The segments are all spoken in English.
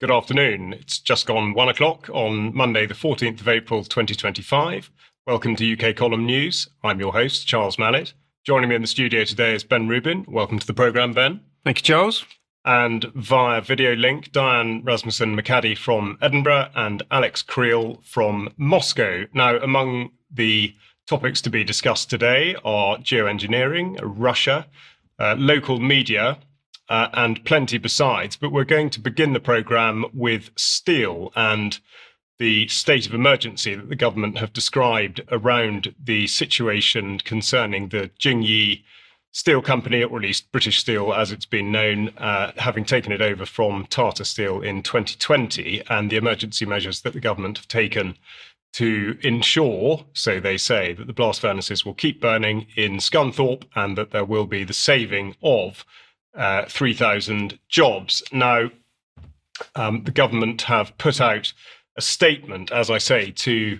Good afternoon. It's just gone 1 o'clock on Monday, the 14th of April, 2025. Welcome to UK Column News. I'm your host, Charles Malet. Joining me in the studio today is Ben Rubin. Welcome to the programme, Ben. Thank you, Charles. And via video link, Diane, Rasmussen, McAdie from Edinburgh and Alex Kriel from Moscow. Now, among the topics to be discussed today are geoengineering, Russia, local media, and plenty besides. But we're going to begin the programme with steel and the state of emergency that the government have described around the situation concerning the Jingyi Steel Company, or at least British Steel as it's been known, having taken it over from Tata Steel in 2020, and the emergency measures that the government have taken to ensure, so they say, that the blast furnaces will keep burning in Scunthorpe and that there will be the saving of 3,000 jobs. Now, the government have put out a statement, as I say, to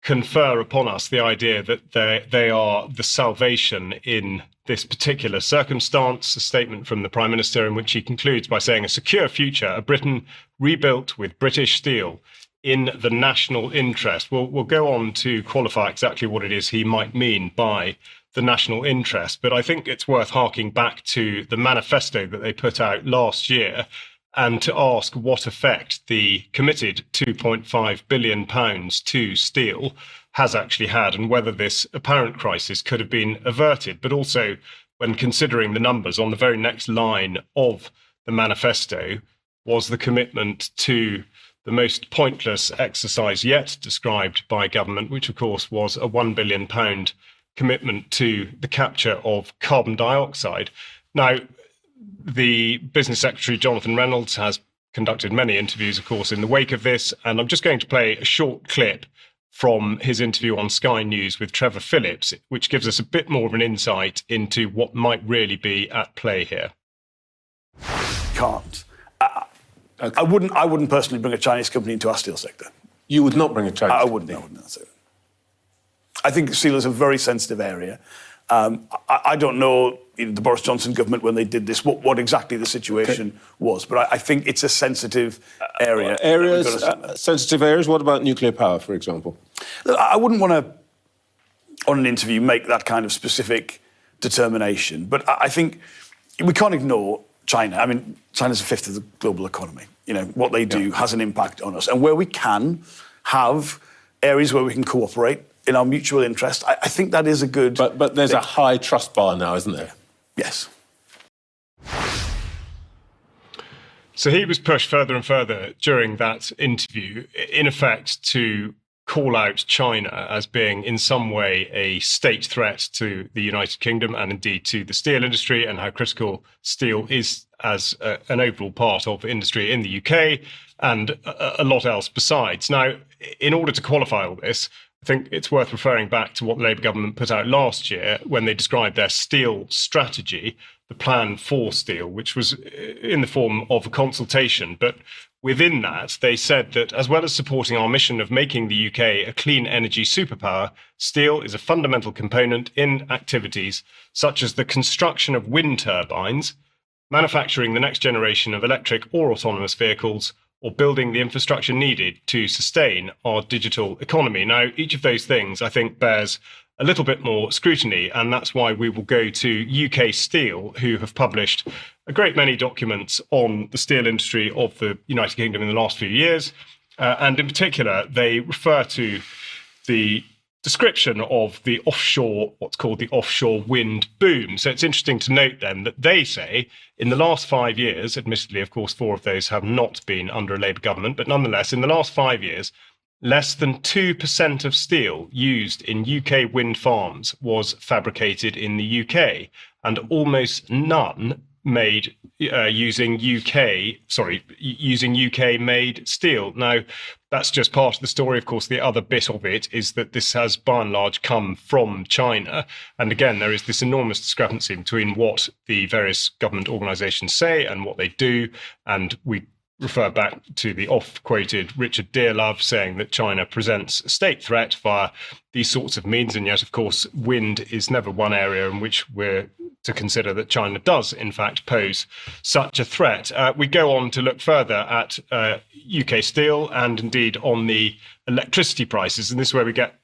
confer upon us the idea that they are the salvation in this particular circumstance. A statement from the Prime Minister in which he concludes by saying, "A secure future, a Britain rebuilt with British steel in the national interest." We'll go on to qualify exactly what it is he might mean by the national interest, but I think it's worth harking back to the manifesto that they put out last year and to ask what effect the committed £2.5 billion to steel has actually had, and whether this apparent crisis could have been averted. But also, when considering the numbers, on the very next line of the manifesto was the commitment to the most pointless exercise yet described by government, which of course was a £1 billion commitment to the capture of carbon dioxide. Now, the Business Secretary, Jonathan Reynolds, has conducted many interviews, of course, in the wake of this, and I'm just going to play a short clip from his interview on Sky News with Trevor Phillips, which gives us a bit more of an insight into what might really be at play here. Can't. I wouldn't personally bring a Chinese company into our steel sector. You would not bring a Chinese company? I wouldn't say that. I think steel is a very sensitive area. I don't know the Boris Johnson government, when they did this, what exactly the situation was. But I think it's a sensitive area. Sensitive areas? What about nuclear power, for example? Look, I wouldn't want to, on an interview, make that kind of specific determination. But I think we can't ignore China. I mean, China's a fifth of the global economy. You know, what they do has an impact on us. And where we can have areas where we can cooperate in our mutual interest, I think that is a good... But there's a high trust bar now, isn't there? Yes. So he was pushed further and further during that interview, in effect, to call out China as being in some way a state threat to the United Kingdom and indeed to the steel industry, and how critical steel is as an overall part of industry in the UK, and a lot else besides. Now, in order to qualify all this, I think it's worth referring back to what the Labour government put out last year when they described their steel strategy, the plan for steel, which was in the form of a consultation. But within that, they said that as well as supporting our mission of making the UK a clean energy superpower, steel is a fundamental component in activities such as the construction of wind turbines, manufacturing the next generation of electric or autonomous vehicles, or building the infrastructure needed to sustain our digital economy. Now, each of those things, I think, bears a little bit more scrutiny, and that's why we will go to UK Steel, who have published a great many documents on the steel industry of the United Kingdom in the last few years. And in particular, they refer to the description of the offshore, what's called the offshore wind boom. So it's interesting to note then that they say in the last 5 years, admittedly, of course, 4 of those have not been under a Labour government, but nonetheless, in the last 5 years, less than 2% of steel used in UK wind farms was fabricated in the UK, and almost none made using UK-made steel. Now, that's just part of the story. Of course, the other bit of it is that this has, by and large, come from China. And again, there is this enormous discrepancy between what the various government organisations say and what they do. And we refer back to the oft-quoted Richard Dearlove saying that China presents a state threat via these sorts of means. And yet, of course, wind is never one area in which we're to consider that China does, in fact, pose such a threat. We go on to look further at UK steel and indeed on the electricity prices, and this is where we get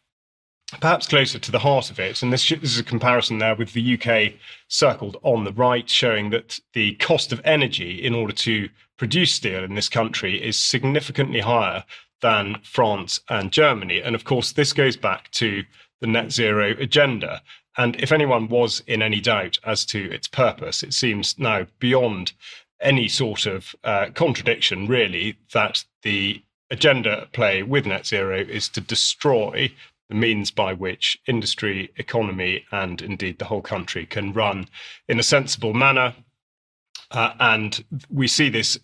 perhaps closer to the heart of it. And this is a comparison there with the UK circled on the right, showing that the cost of energy in order to produce steel in this country is significantly higher than France and Germany. And of course, this goes back to the net zero agenda. And if anyone was in any doubt as to its purpose, it seems now beyond any sort of contradiction, really, that the agenda at play with net zero is to destroy the means by which industry, economy, and indeed the whole country can run in a sensible manner. And we see this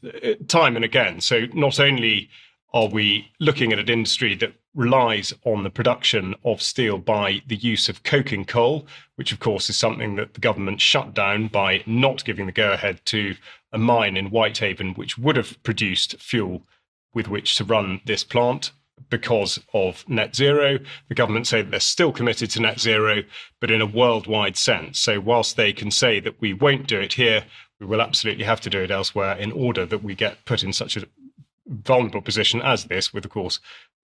time and again. So not only are we looking at an industry that relies on the production of steel by the use of coking coal, which of course is something that the government shut down by not giving the go-ahead to a mine in Whitehaven, which would have produced fuel with which to run this plant because of net zero. The government say that they're still committed to net zero, but in a worldwide sense. So whilst they can say that we won't do it here, we will absolutely have to do it elsewhere in order that we get put in such a vulnerable position as this, with, of course,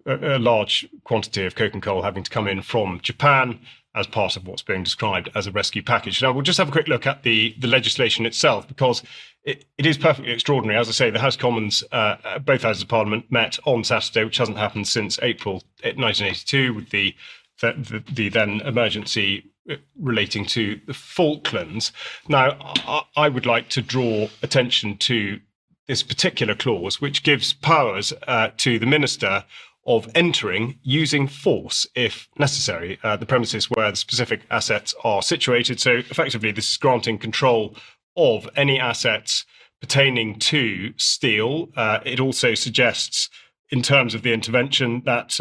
a large quantity of coking coal having to come in from Japan as part of what's being described as a rescue package. Now, we'll just have a quick look at the legislation itself, because it is perfectly extraordinary. As I say, the House of Commons, both Houses of Parliament, met on Saturday, which hasn't happened since April 1982, with the then emergency relating to the Falklands. Now, I would like to draw attention to this particular clause, which gives powers to the Minister of entering using force if necessary the premises where the specific assets are situated. So effectively, this is granting control of any assets pertaining to steel. It also suggests, in terms of the intervention, that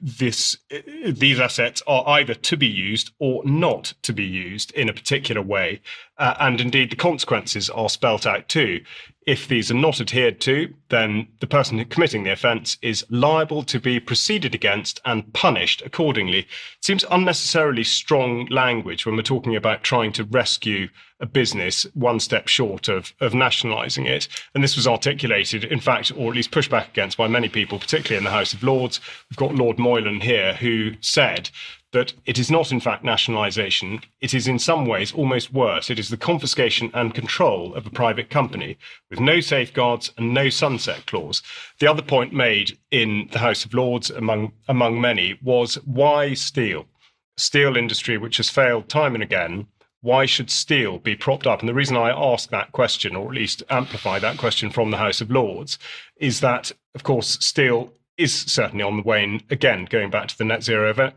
these assets are either to be used or not to be used in a particular way. And indeed, the consequences are spelt out too. If these are not adhered to, then the person committing the offence is liable to be proceeded against and punished accordingly. It seems unnecessarily strong language when we're talking about trying to rescue a business one step short of nationalising it. And this was articulated, in fact, or at least pushed back against by many people, particularly in the House of Lords. We've got Lord Moylan here, who said that it is not, in fact, nationalisation. It is in some ways almost worse. It is the confiscation and control of a private company with no safeguards and no sunset clause. The other point made in the House of Lords, among many, was why steel? Steel industry, which has failed time and again, why should steel be propped up? And the reason I ask that question, or at least amplify that question from the House of Lords, is that, of course, steel is certainly on the wane, again, going back to the net zero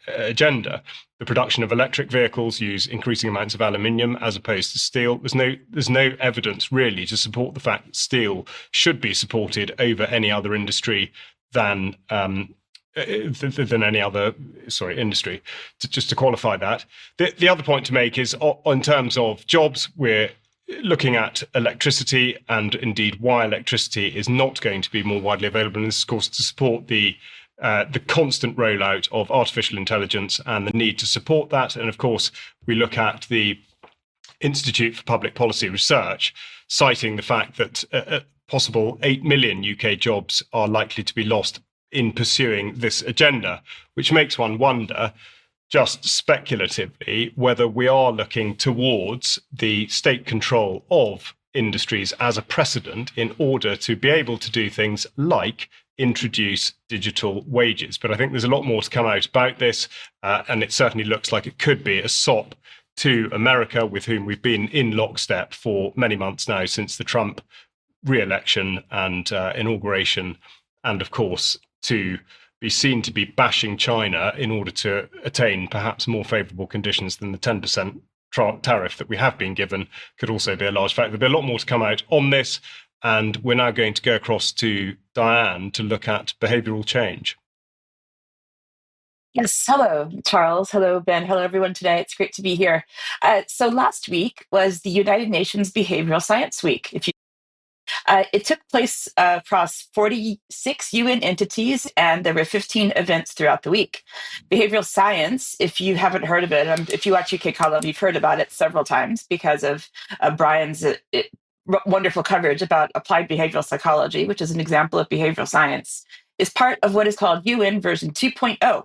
agenda. The production of electric vehicles use increasing amounts of aluminium as opposed to steel. There's no evidence really to support the fact that steel should be supported over any other industry than any other industry. Just to qualify that. The other point to make is, in terms of jobs, we're looking at electricity, and indeed why electricity is not going to be more widely available. And this, of course, to support the constant rollout of artificial intelligence and the need to support that. And of course, we look at the Institute for Public Policy Research, citing the fact that a possible 8 million UK jobs are likely to be lost in pursuing this agenda, which makes one wonder, just speculatively, whether we are looking towards the state control of industries as a precedent in order to be able to do things like introduce digital wages. But I think there's a lot more to come out about this, and it certainly looks like it could be a sop to America, with whom we've been in lockstep for many months now since the Trump re-election and inauguration, and of course to be seen to be bashing China in order to attain perhaps more favourable conditions than the 10% tariff that we have been given could also be a large factor. There'll be a lot more to come out on this, and we're now going to go across to Diane to look at behavioural change. Yes, hello, Charles. Hello, Ben. Hello, everyone today. It's great to be here. So last week was the United Nations Behavioral Science Week. It took place across 46 UN entities, and there were 15 events throughout the week. Behavioral science, if you haven't heard of it, if you watch UK Column, you've heard about it several times because of Brian's wonderful coverage about applied behavioral psychology, which is an example of behavioral science, is part of what is called UN version 2.0.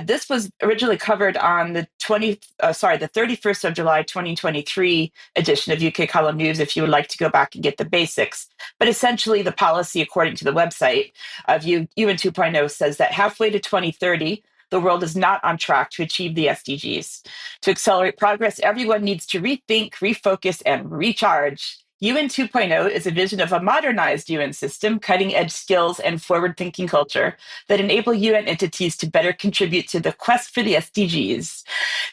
This was originally covered on the 31st of July 2023 edition of UK Column News, if you would like to go back and get the basics. But essentially, the policy, according to the website of UN 2.0, says that halfway to 2030, the world is not on track to achieve the SDGs. To accelerate progress, everyone needs to rethink, refocus, and recharge. UN 2.0 is a vision of a modernized UN system, cutting-edge skills, and forward-thinking culture that enable UN entities to better contribute to the quest for the SDGs.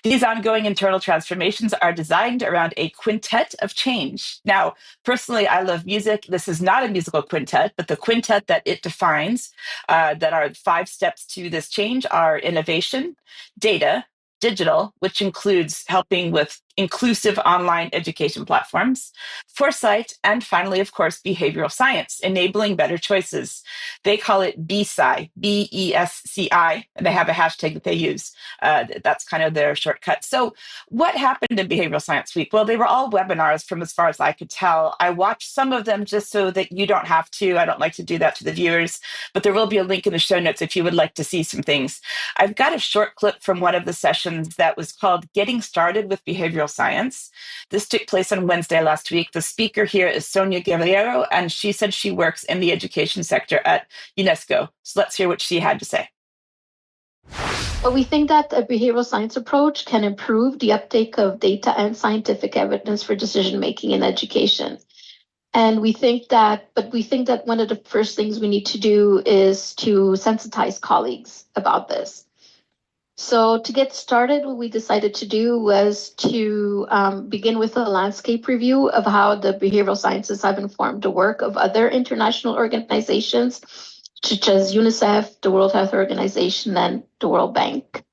These ongoing internal transformations are designed around a quintet of change. Now, personally, I love music. This is not a musical quintet, but the quintet that it defines, that are 5 steps to this change, are innovation, data, digital, which includes helping with inclusive online education platforms, foresight, and finally, of course, behavioral science, enabling better choices. They call it BESCI, BESCI, and they have a hashtag that they use. That's kind of their shortcut. So what happened in Behavioral Science Week? Well, they were all webinars from as far as I could tell. I watched some of them just so that you don't have to. I don't like to do that to the viewers, but there will be a link in the show notes if you would like to see some things. I've got a short clip from one of the sessions that was called Getting Started with Behavioral Science. This took place on Wednesday last week. The speaker here is Sonia Guerrero, and she said she works in the education sector at UNESCO. So let's hear what she had to say. But we think that a behavioral science approach can improve the uptake of data and scientific evidence for decision making in education. And we think that one of the first things we need to do is to sensitize colleagues about this. So to get started, what we decided to do was to begin with a landscape review of how the behavioral sciences have informed the work of other international organizations, such as UNICEF, the World Health Organization, and the World Bank.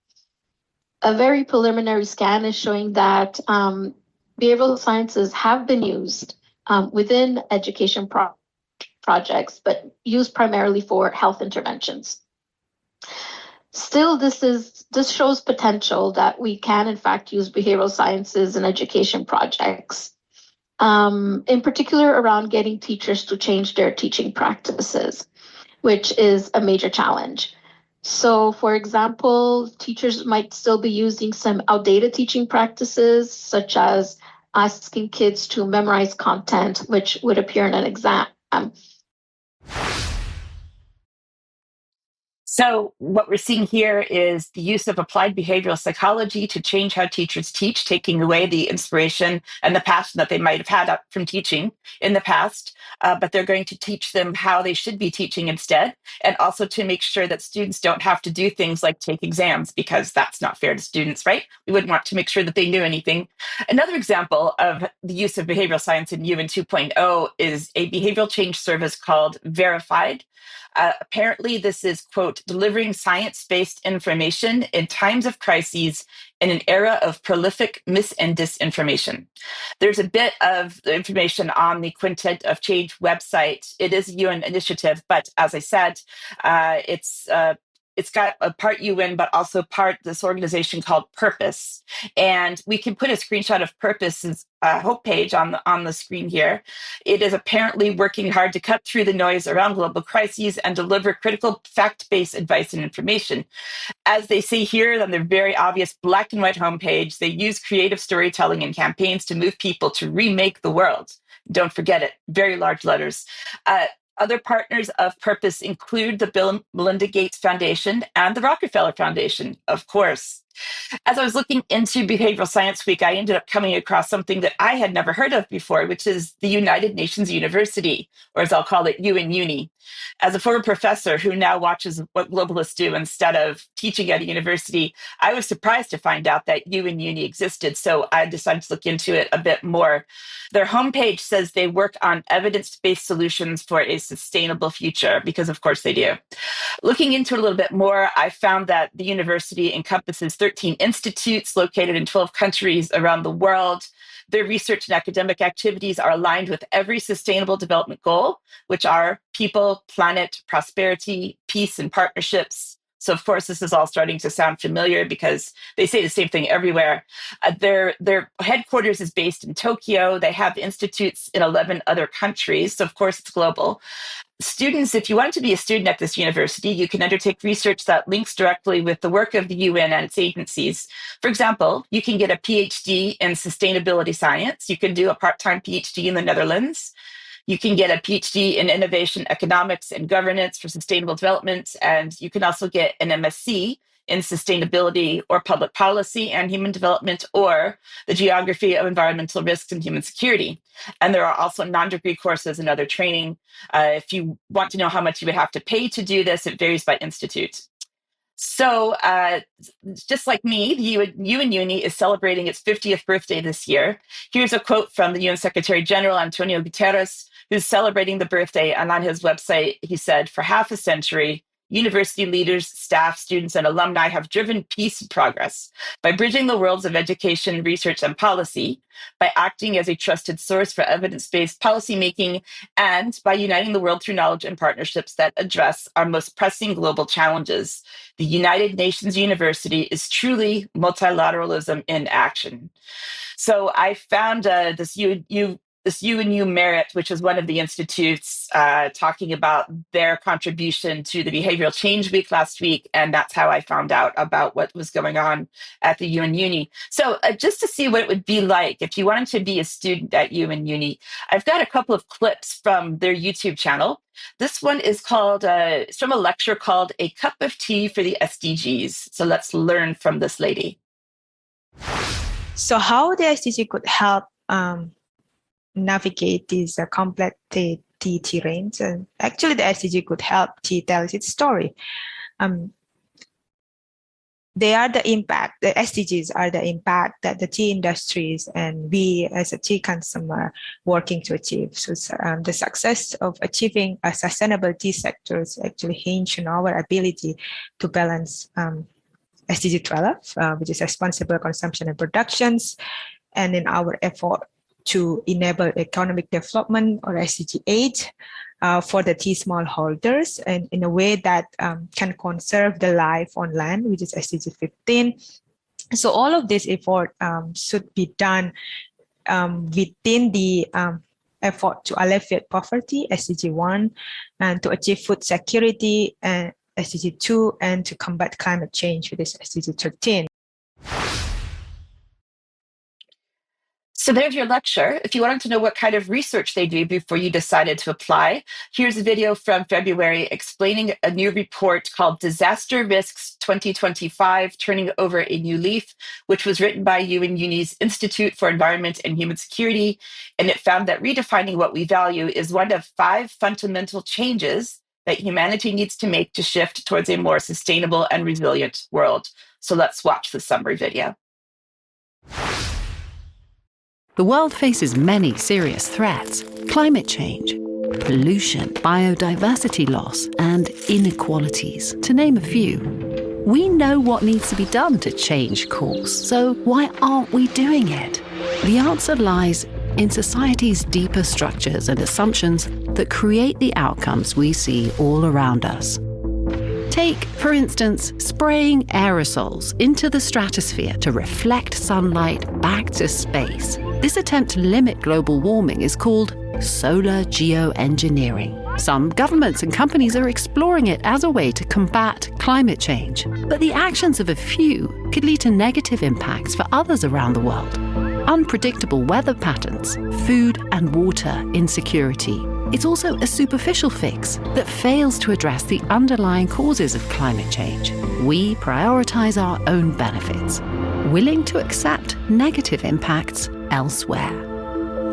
A very preliminary scan is showing that behavioral sciences have been used within education projects, but used primarily for health interventions. Still, this shows potential that we can, in fact, use behavioral sciences in education projects, in particular around getting teachers to change their teaching practices, which is a major challenge. So, for example, teachers might still be using some outdated teaching practices, such as asking kids to memorize content, which would appear in an exam. So what we're seeing here is the use of applied behavioral psychology to change how teachers teach, taking away the inspiration and the passion that they might have had from teaching in the past, but they're going to teach them how they should be teaching instead, and also to make sure that students don't have to do things like take exams, because that's not fair to students, right? We wouldn't want to make sure that they knew anything. Another example of the use of behavioral science in UN 2.0 is a behavioral change service called Verified. Apparently, this is, quote, delivering science-based information in times of crises in an era of prolific mis- and disinformation. There's a bit of information on the Quintet of Change website. It is a UN initiative, but as I said, it's got a part UN, but also part this organization called Purpose. And we can put a screenshot of Purpose's homepage on the screen here. It is apparently working hard to cut through the noise around global crises and deliver critical fact-based advice and information. As they say here on their very obvious black and white homepage, they use creative storytelling and campaigns to move people to remake the world. Don't forget it, very large letters. Other partners of Purpose include the Bill and Melinda Gates Foundation and the Rockefeller Foundation, of course. As I was looking into Behavioral Science Week, I ended up coming across something that I had never heard of before, which is the United Nations University, or as I'll call it, UN Uni. As a former professor who now watches what globalists do instead of teaching at a university, I was surprised to find out that UN Uni existed. So I decided to look into it a bit more. Their homepage says they work on evidence-based solutions for a sustainable future, because of course they do. Looking into it a little bit more, I found that the university encompasses 13 institutes located in 12 countries around the world. Their research and academic activities are aligned with every sustainable development goal, which are people, planet, prosperity, peace, and partnerships. So, of course, this is all starting to sound familiar because they say the same thing everywhere. Their headquarters is based in Tokyo. They have institutes in 11 other countries. So, of course, it's global. Students, if you want to be a student at this university, you can undertake research that links directly with the work of the UN and its agencies. For example, you can get a PhD in sustainability science. You can do a part-time PhD in the Netherlands. You can get a PhD in innovation economics and governance for sustainable development. And you can also get an MSc in sustainability or public policy and human development, or the geography of environmental risks and human security. And there are also non-degree courses and other training. If you want to know how much you would have to pay to do this, it varies by institute. So just like me, the UN Uni is celebrating its 50th birthday this year. Here's a quote from the UN Secretary General, Antonio Guterres, who's celebrating the birthday. And on his website, he said, "For half a century, university leaders, staff, students, and alumni have driven peace and progress by bridging the worlds of education, research, and policy, by acting as a trusted source for evidence-based policymaking, and by uniting the world through knowledge and partnerships that address our most pressing global challenges. The United Nations University is truly multilateralism in action." So I found this UNU Merit, which is one of the institutes, talking about their contribution to the Behavioral Change Week last week. And that's how I found out about what was going on at the UN Uni. So just to see what it would be like if you wanted to be a student at UN Uni, I've got a couple of clips from their YouTube channel. This one is called, it's from a lecture called "A Cup of Tea for the SDGs." So let's learn from this lady. So how the SDG could help navigate these complex tea terrains, and actually the SDG could help tea tell its story. They are the impact, the SDGs are the impact that the tea industries and we as a tea consumer working to achieve. So the success of achieving a sustainable tea sector is actually hinge on our ability to balance SDG 12, which is responsible consumption and productions, and in our effort to enable economic development, or SDG 8, for the tea smallholders, and in a way that can conserve the life on land, which is SDG 15. So all of this effort should be done within the effort to alleviate poverty, SDG 1, and to achieve food security, and SDG 2, and to combat climate change, which is SDG 13. So there's your lecture. If you wanted to know what kind of research they do before you decided to apply, here's a video from February explaining a new report called Disaster Risks 2025, Turning Over a New Leaf, which was written by UN Uni's Institute for Environment and Human Security. And it found that redefining what we value is one of 5 fundamental changes that humanity needs to make to shift towards a more sustainable and resilient world. So let's watch the summary video. The world faces many serious threats: climate change, pollution, biodiversity loss, and inequalities, to name a few. We know what needs to be done to change course, so why aren't we doing it? The answer lies in society's deeper structures and assumptions that create the outcomes we see all around us. Take, for instance, spraying aerosols into the stratosphere to reflect sunlight back to space. This attempt to limit global warming is called solar geoengineering. Some governments and companies are exploring it as a way to combat climate change. But the actions of a few could lead to negative impacts for others around the world. Unpredictable weather patterns, food and water insecurity. It's also a superficial fix that fails to address the underlying causes of climate change. We prioritize our own benefits, willing to accept negative impacts elsewhere.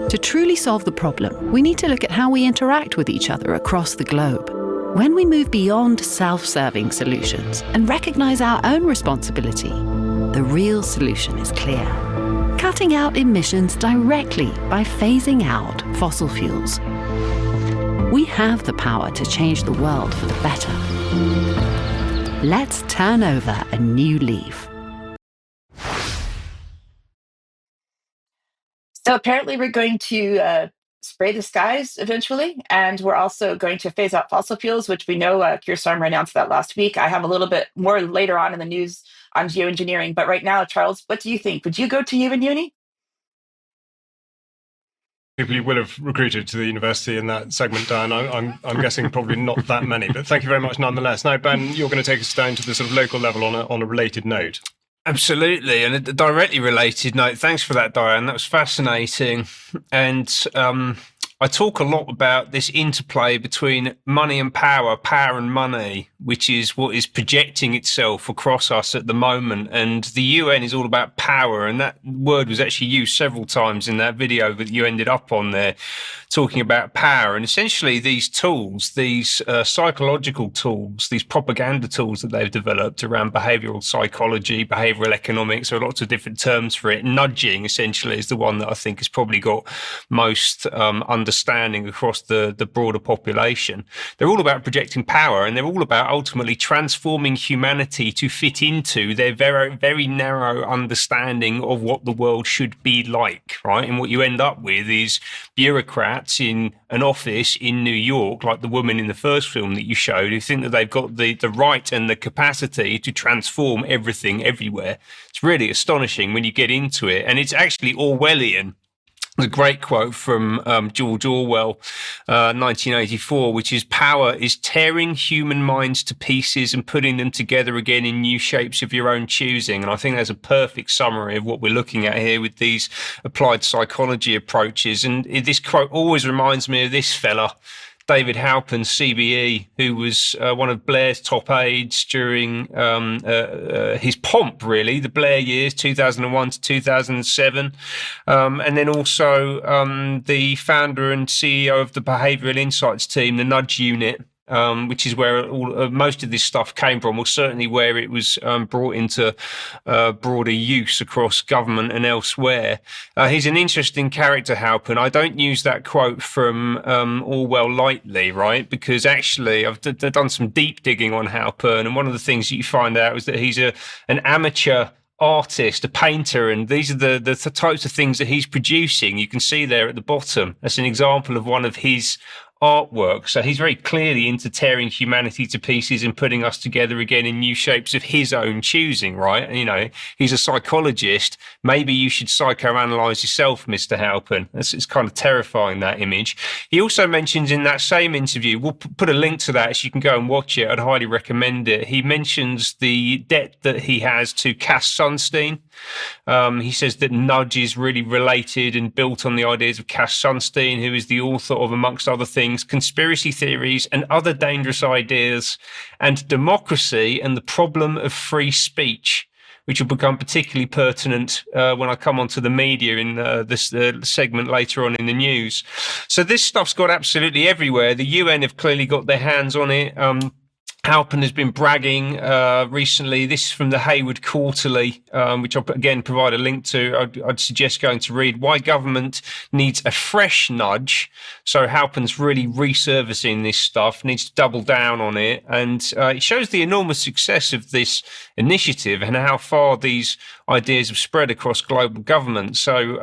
To truly solve the problem, we need to look at how we interact with each other across the globe. When we move beyond self-serving solutions and recognise our own responsibility, the real solution is clear. Cutting out emissions directly by phasing out fossil fuels. We have the power to change the world for the better. Let's turn over a new leaf. So apparently we're going to spray the skies eventually, and we're also going to phase out fossil fuels, which we know Keir Starmer announced that last week. I have a little bit more later on in the news on geoengineering, but right now, Charles, what do you think? Would you go to uni? People you will have recruited to the university in that segment, Diane. I'm guessing probably not that many, but thank you very much nonetheless. Now, Ben, you're going to take us down to the sort of local level on a related note. Absolutely, and a directly related note. Thanks for that, Diane. That was fascinating. And I talk a lot about this interplay between money and power and money, which is what is projecting itself across us at the moment. And the UN is all about power, and that word was actually used several times in that video that you ended up on there, talking about power. And essentially these tools, these psychological tools, these propaganda tools that they've developed around behavioural psychology, behavioural economics, there are lots of different terms for it. Nudging, essentially, is the one that I think has probably got most understanding across the broader population. They're all about projecting power, and they're all about ultimately transforming humanity to fit into their very, very narrow understanding of what the world should be like, right? And what you end up with is bureaucrats in an office in New York, like the woman in the first film that you showed, who think that they've got the right and the capacity to transform everything everywhere. It's really astonishing when you get into it. And it's actually Orwellian. There's a great quote from George Orwell, 1984, which is, "Power is tearing human minds to pieces and putting them together again in new shapes of your own choosing." And I think that's a perfect summary of what we're looking at here with these applied psychology approaches. And this quote always reminds me of this fella, David Halpern, CBE, who was one of Blair's top aides during his pomp, really, the Blair years, 2001 to 2007. And then also the founder and CEO of the Behavioural Insights team, the Nudge Unit, which is where most of this stuff came from, or certainly where it was brought into broader use across government and elsewhere. He's an interesting character, Halpern. I don't use that quote from Orwell lightly, right? Because actually I've done some deep digging on Halpern, and one of the things that you find out is that he's an amateur artist, a painter, and these are the types of things that he's producing. You can see there at the bottom. That's an example of one of his artwork. So he's very clearly into tearing humanity to pieces and putting us together again in new shapes of his own choosing, right? You know, he's a psychologist. Maybe you should psychoanalyze yourself, Mr. Halpern. It's kind of terrifying, that image. He also mentions in that same interview, we'll put a link to that so you can go and watch it. I'd highly recommend it. He mentions the debt that he has to Cass Sunstein. He says that Nudge is really related and built on the ideas of Cass Sunstein, who is the author of, amongst other things, Conspiracy Theories and Other Dangerous Ideas, and Democracy and the Problem of Free Speech, which will become particularly pertinent when I come onto the media in this segment later on in the news. So this stuff's got absolutely everywhere. The UN have clearly got their hands on it. Halpern has been bragging recently. This is from the Hayward Quarterly, which I'll again provide a link to. I'd suggest going to read Why Government Needs a Fresh Nudge. So Halpern's really resurfacing this stuff, needs to double down on it. And it shows the enormous success of this initiative and how far these ideas have spread across global government. So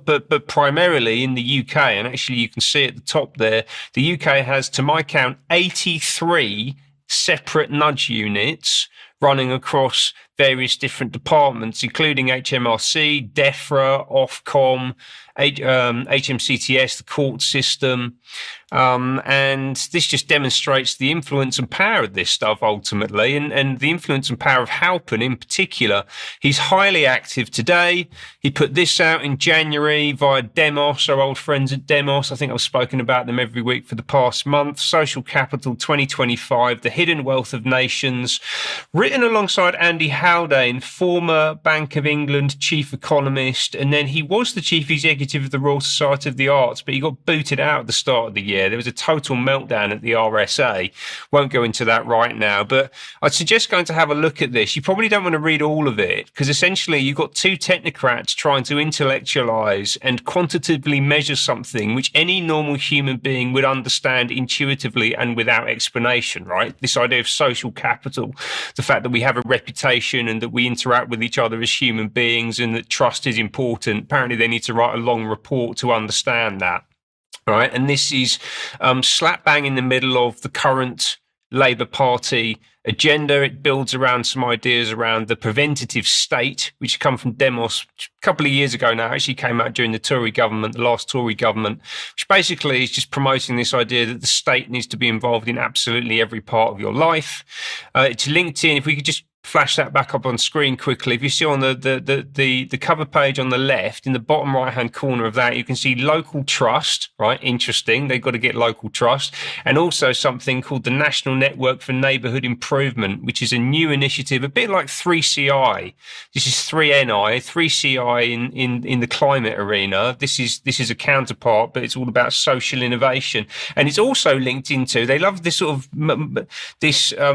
but primarily in the UK, and actually you can see at the top there, the UK has, to my count, 83 separate nudge units running across various different departments, including HMRC, DEFRA, Ofcom, HMCTS, the court system. And this just demonstrates the influence and power of this stuff ultimately, and the influence and power of Halpern in particular. He's highly active today. He put this out in January via Demos, our old friends at Demos. I think I've spoken about them every week for the past month. Social Capital 2025, The Hidden Wealth of Nations. sitting alongside Andy Haldane, former Bank of England chief economist, and then he was the chief executive of the Royal Society of the Arts, but he got booted out at the start of the year. There was a total meltdown at the RSA. Won't go into that right now, but I'd suggest going to have a look at this. You probably don't want to read all of it, because essentially you've got two technocrats trying to intellectualize and quantitatively measure something which any normal human being would understand intuitively and without explanation, right? This idea of social capital, the fact that we have a reputation and that we interact with each other as human beings and that trust is important. Apparently they need to write a long report to understand that, right? And this is slap bang in the middle of the current Labour Party agenda. It builds around some ideas around the preventative state, which come from Demos a couple of years ago now, actually came out during the Tory government, the last Tory government, which basically is just promoting this idea that the state needs to be involved in absolutely every part of your life. It's linked in, if we could just flash that back up on screen quickly. If you see on the cover page on the left, in the bottom right-hand corner of that, you can see local trust, right? Interesting. They've got to get local trust. And also something called the National Network for Neighbourhood Improvement, which is a new initiative, a bit like 3CI. This is 3NI, 3CI in the climate arena. This is a counterpart, but it's all about social innovation. And it's also linked into, they love this sort of,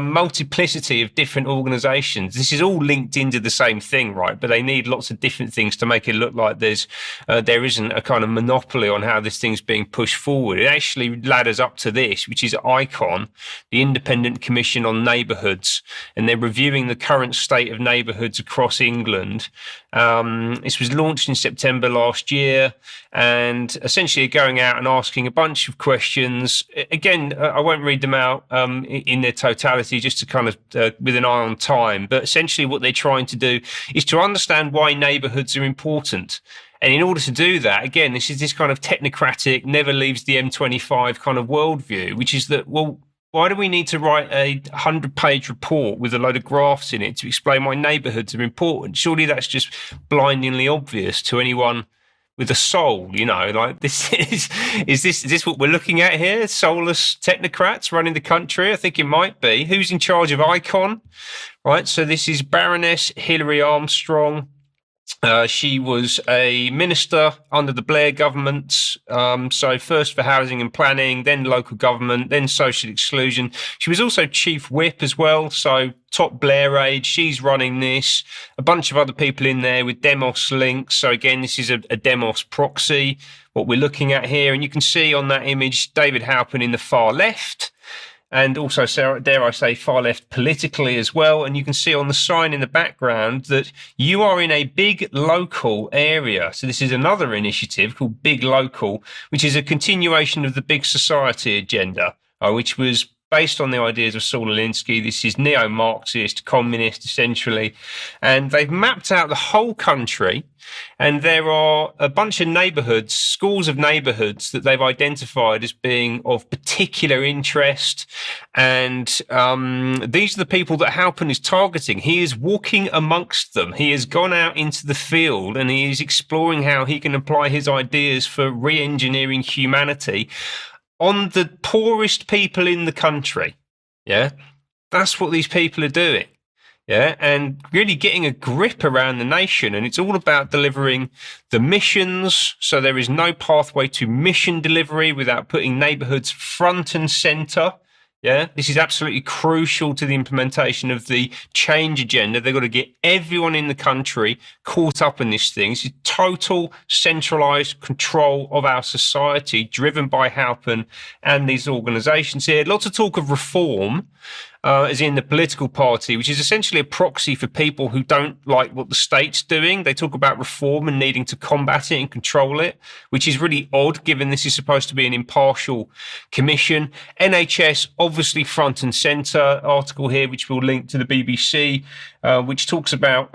multiplicity of different organisations. This is all linked into the same thing, right? But they need lots of different things to make it look like there isn't a kind of monopoly on how this thing's being pushed forward. It actually ladders up to this, which is ICON, the Independent Commission on Neighbourhoods, and they're reviewing the current state of neighbourhoods across England. This was launched in September last year, and essentially going out and asking a bunch of questions. Again, I won't read them out in their totality, just to kind of with an eye on time. But essentially what they're trying to do is to understand why neighbourhoods are important. And in order to do that, again, this is this kind of technocratic, never leaves the M25 kind of worldview, which is that, well, why do we need to write a 100-page report with a load of graphs in it to explain why neighbourhoods are important? Surely that's just blindingly obvious to anyone with a soul, you know, like this is this what we're looking at here? Soulless technocrats running the country? I think it might be. Who's in charge of ICON? Right. So this is Baroness Hilary Armstrong. She was a minister under the Blair government. So first for housing and planning, then local government, then social exclusion. She was also chief whip as well. So top Blair age. She's running this. A bunch of other people in there with Demos links. So again, this is a Demos proxy, what we're looking at here. And you can see on that image, David Halpin in the far left. And also, dare I say, far left politically as well. And you can see on the sign in the background that you are in a big local area. So this is another initiative called Big Local, which is a continuation of the Big Society agenda, which was based on the ideas of Saul Alinsky. This is neo-Marxist, communist, essentially. And they've mapped out the whole country. And there are a bunch of neighbourhoods, schools of neighbourhoods that they've identified as being of particular interest. And these are the people that Halpin is targeting. He is walking amongst them. He has gone out into the field and he is exploring how he can apply his ideas for re-engineering humanity on the poorest people in the country. Yeah, that's what these people are doing. Yeah, and really getting a grip around the nation. And it's all about delivering the missions. So there is no pathway to mission delivery without putting neighbourhoods front and centre. Yeah, this is absolutely crucial to the implementation of the change agenda. They've got to get everyone in the country caught up in this thing. This is total centralised control of our society, driven by Halpin and these organisations here. Lots of talk of reform, as in the political party, which is essentially a proxy for people who don't like what the state's doing. They talk about reform and needing to combat it and control it, which is really odd given this is supposed to be an impartial commission. NHS, obviously front and centre. Article here, which we'll link to the BBC, which talks about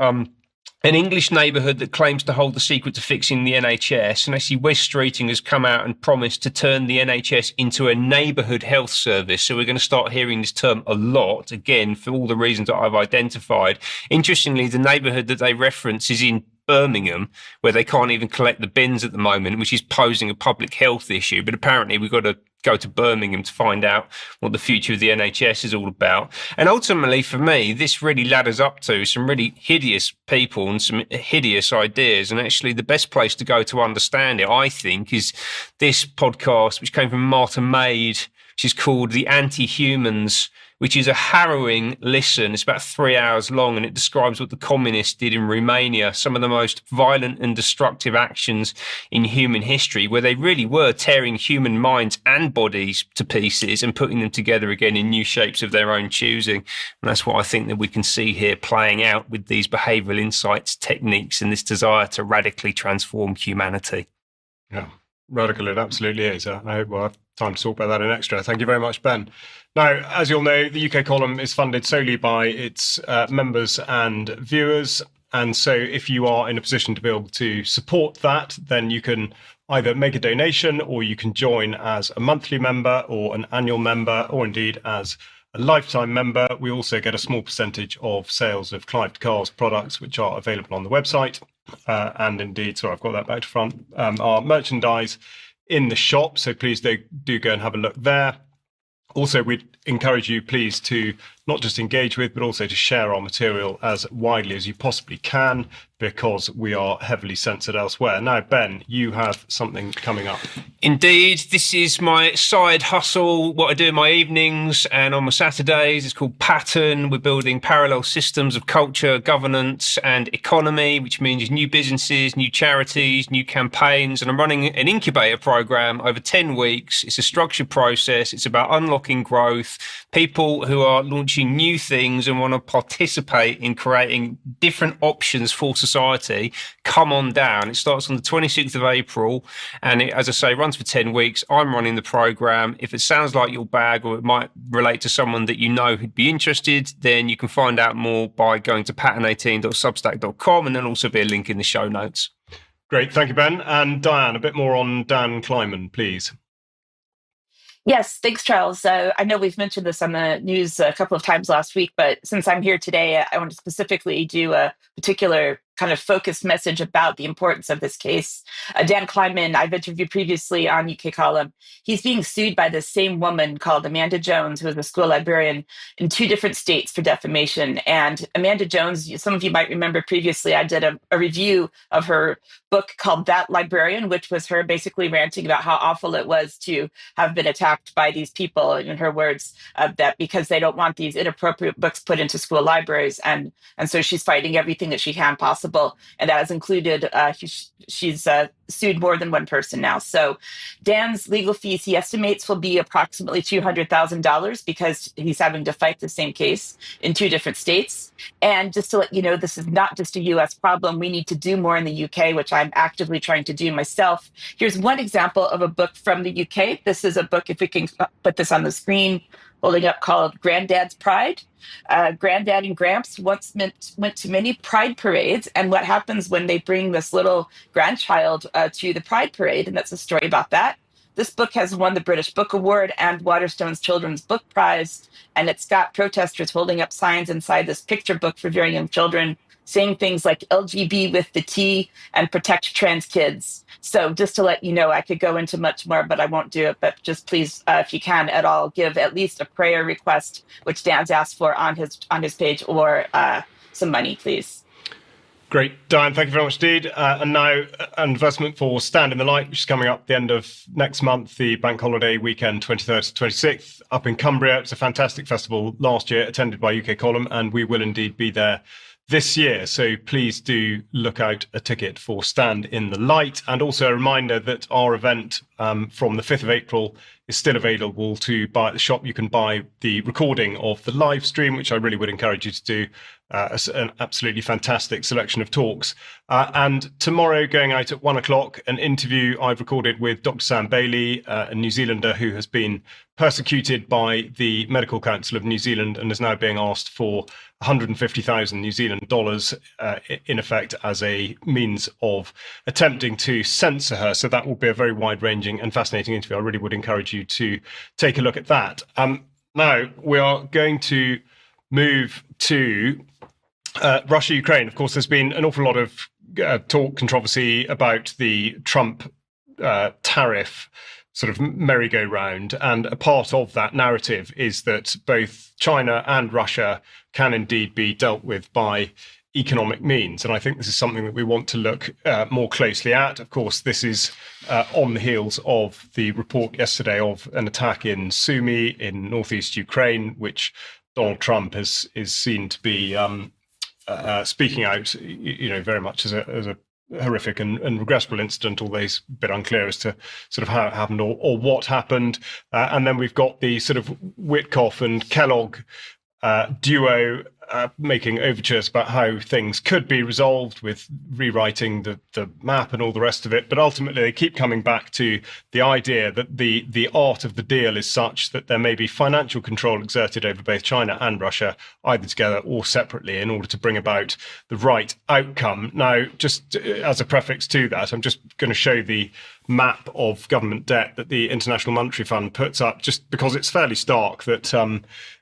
an English neighbourhood that claims to hold the secret to fixing the NHS. And actually, Wes Streeting has come out and promised to turn the NHS into a neighbourhood health service. So we're going to start hearing this term a lot, again, for all the reasons that I've identified. Interestingly, the neighbourhood that they reference is in Birmingham, where they can't even collect the bins at the moment, which is posing a public health issue. But apparently we've got to go to Birmingham to find out what the future of the NHS is all about. And ultimately, for me, this really ladders up to some really hideous people and some hideous ideas. And actually, the best place to go to understand it, I think, is this podcast, which came from Martha Maid, which is called The Anti-Humans, which is a harrowing listen. It's about 3 hours long, and it describes what the communists did in Romania, some of the most violent and destructive actions in human history, where they really were tearing human minds and bodies to pieces and putting them together again in new shapes of their own choosing. And that's what I think that we can see here playing out with these behavioural insights techniques and this desire to radically transform humanity. Yeah, radical it absolutely is. I hope we'll have time to talk about that in extra. Thank you very much, Ben. Now, as you'll know, the UK column is funded solely by its members and viewers. And so if you are in a position to be able to support that, then you can either make a donation or you can join as a monthly member or an annual member or indeed as a lifetime member. We also get a small percentage of sales of Clive de Carle's products, which are available on the website. And indeed, sorry, I've got that back to front, our merchandise in the shop. So please do go and have a look there. Also, we'd encourage you, please, to not just engage with, but also to share our material as widely as you possibly can, because we are heavily censored elsewhere. Now, Ben, you have something coming up. Indeed, this is my side hustle, what I do in my evenings and on my Saturdays. It's called Pattern. We're building parallel systems of culture, governance and economy, which means new businesses, new charities, new campaigns. And I'm running an incubator program over 10 weeks. It's a structured process. It's about unlocking growth, people who are launching new things and want to participate in creating different options for society. Come on down. It starts on the 26th of April. And it, as I say, runs for 10 weeks. I'm running the program. If it sounds like your bag or it might relate to someone that you know who'd be interested, then you can find out more by going to pattern18.substack.com, and there'll also be a link in the show notes. Great. Thank you, Ben. And Diane, a bit more on Dan Kleiman, please. Yes, thanks, Charles. I know we've mentioned this on the news a couple of times last week, but since I'm here today, I want to specifically do a particular kind of focused message about the importance of this case. Dan Kleiman, I've interviewed previously on UK Column. He's being sued by the same woman called Amanda Jones, who is a school librarian in 2 different states for defamation. And Amanda Jones, some of you might remember previously, I did a review of her book called That Librarian, which was her basically ranting about how awful it was to have been attacked by these people, in her words, that because they don't want these inappropriate books put into school libraries. And so she's fighting everything that she can possible. And that has included, she's sued more than one person now. So Dan's legal fees, he estimates, will be approximately $200,000 because he's having to fight the same case in 2 different states. And just to let you know, this is not just a US problem. We need to do more in the UK, which I'm actively trying to do myself. Here's one example of a book from the UK. This is a book, if we can put this on the screen, holding up, called Granddad's Pride. Granddad and Gramps once went to many pride parades, and what happens when they bring this little grandchild to the pride parade, and that's a story about that. This book has won the British Book Award and Waterstone's Children's Book Prize, and it's got protesters holding up signs inside this picture book for very young children, saying things like LGB with the T and protect trans kids. So just to let you know, I could go into much more, but I won't do it. But just please, if you can at all, give at least a prayer request, which Dan's asked for on his page, or some money, please. Great. Diane, thank you very much indeed. And now an investment for Stand in the Light, which is coming up the end of next month, the bank holiday weekend, 23rd to 26th, up in Cumbria. It's a fantastic festival last year, attended by UK Column, and we will indeed be there this year. So please do look out a ticket for Stand in the Light. And also a reminder that our event from the 5th of April is still available to buy at the shop. You can buy the recording of the live stream, which I really would encourage you to do. An absolutely fantastic selection of talks. And tomorrow, going out at 1:00, an interview I've recorded with Dr. Sam Bailey, a New Zealander who has been persecuted by the Medical Council of New Zealand and is now being asked for 150,000 New Zealand dollars, in effect, as a means of attempting to censor her. So that will be a very wide-ranging and fascinating interview. I really would encourage you to take a look at that. Now, we are going to move to Russia-Ukraine. Of course, there's been an awful lot of controversy about the Trump tariff sort of merry-go-round. And a part of that narrative is that both China and Russia can indeed be dealt with by economic means. And I think this is something that we want to look more closely at. Of course, this is on the heels of the report yesterday of an attack in Sumy in northeast Ukraine, which Donald Trump is seen to be speaking out, very much as a horrific and regrettable incident, although it's a bit unclear as to sort of how it happened or what happened. And then we've got the sort of Witkoff and Kellogg duo making overtures about how things could be resolved with rewriting the map and all the rest of it. But ultimately, they keep coming back to the idea that the art of the deal is such that there may be financial control exerted over both China and Russia, either together or separately, in order to bring about the right outcome. Now, just as a prefix to that, I'm just going to show the map of government debt that the International Monetary Fund puts up, just because it's fairly stark that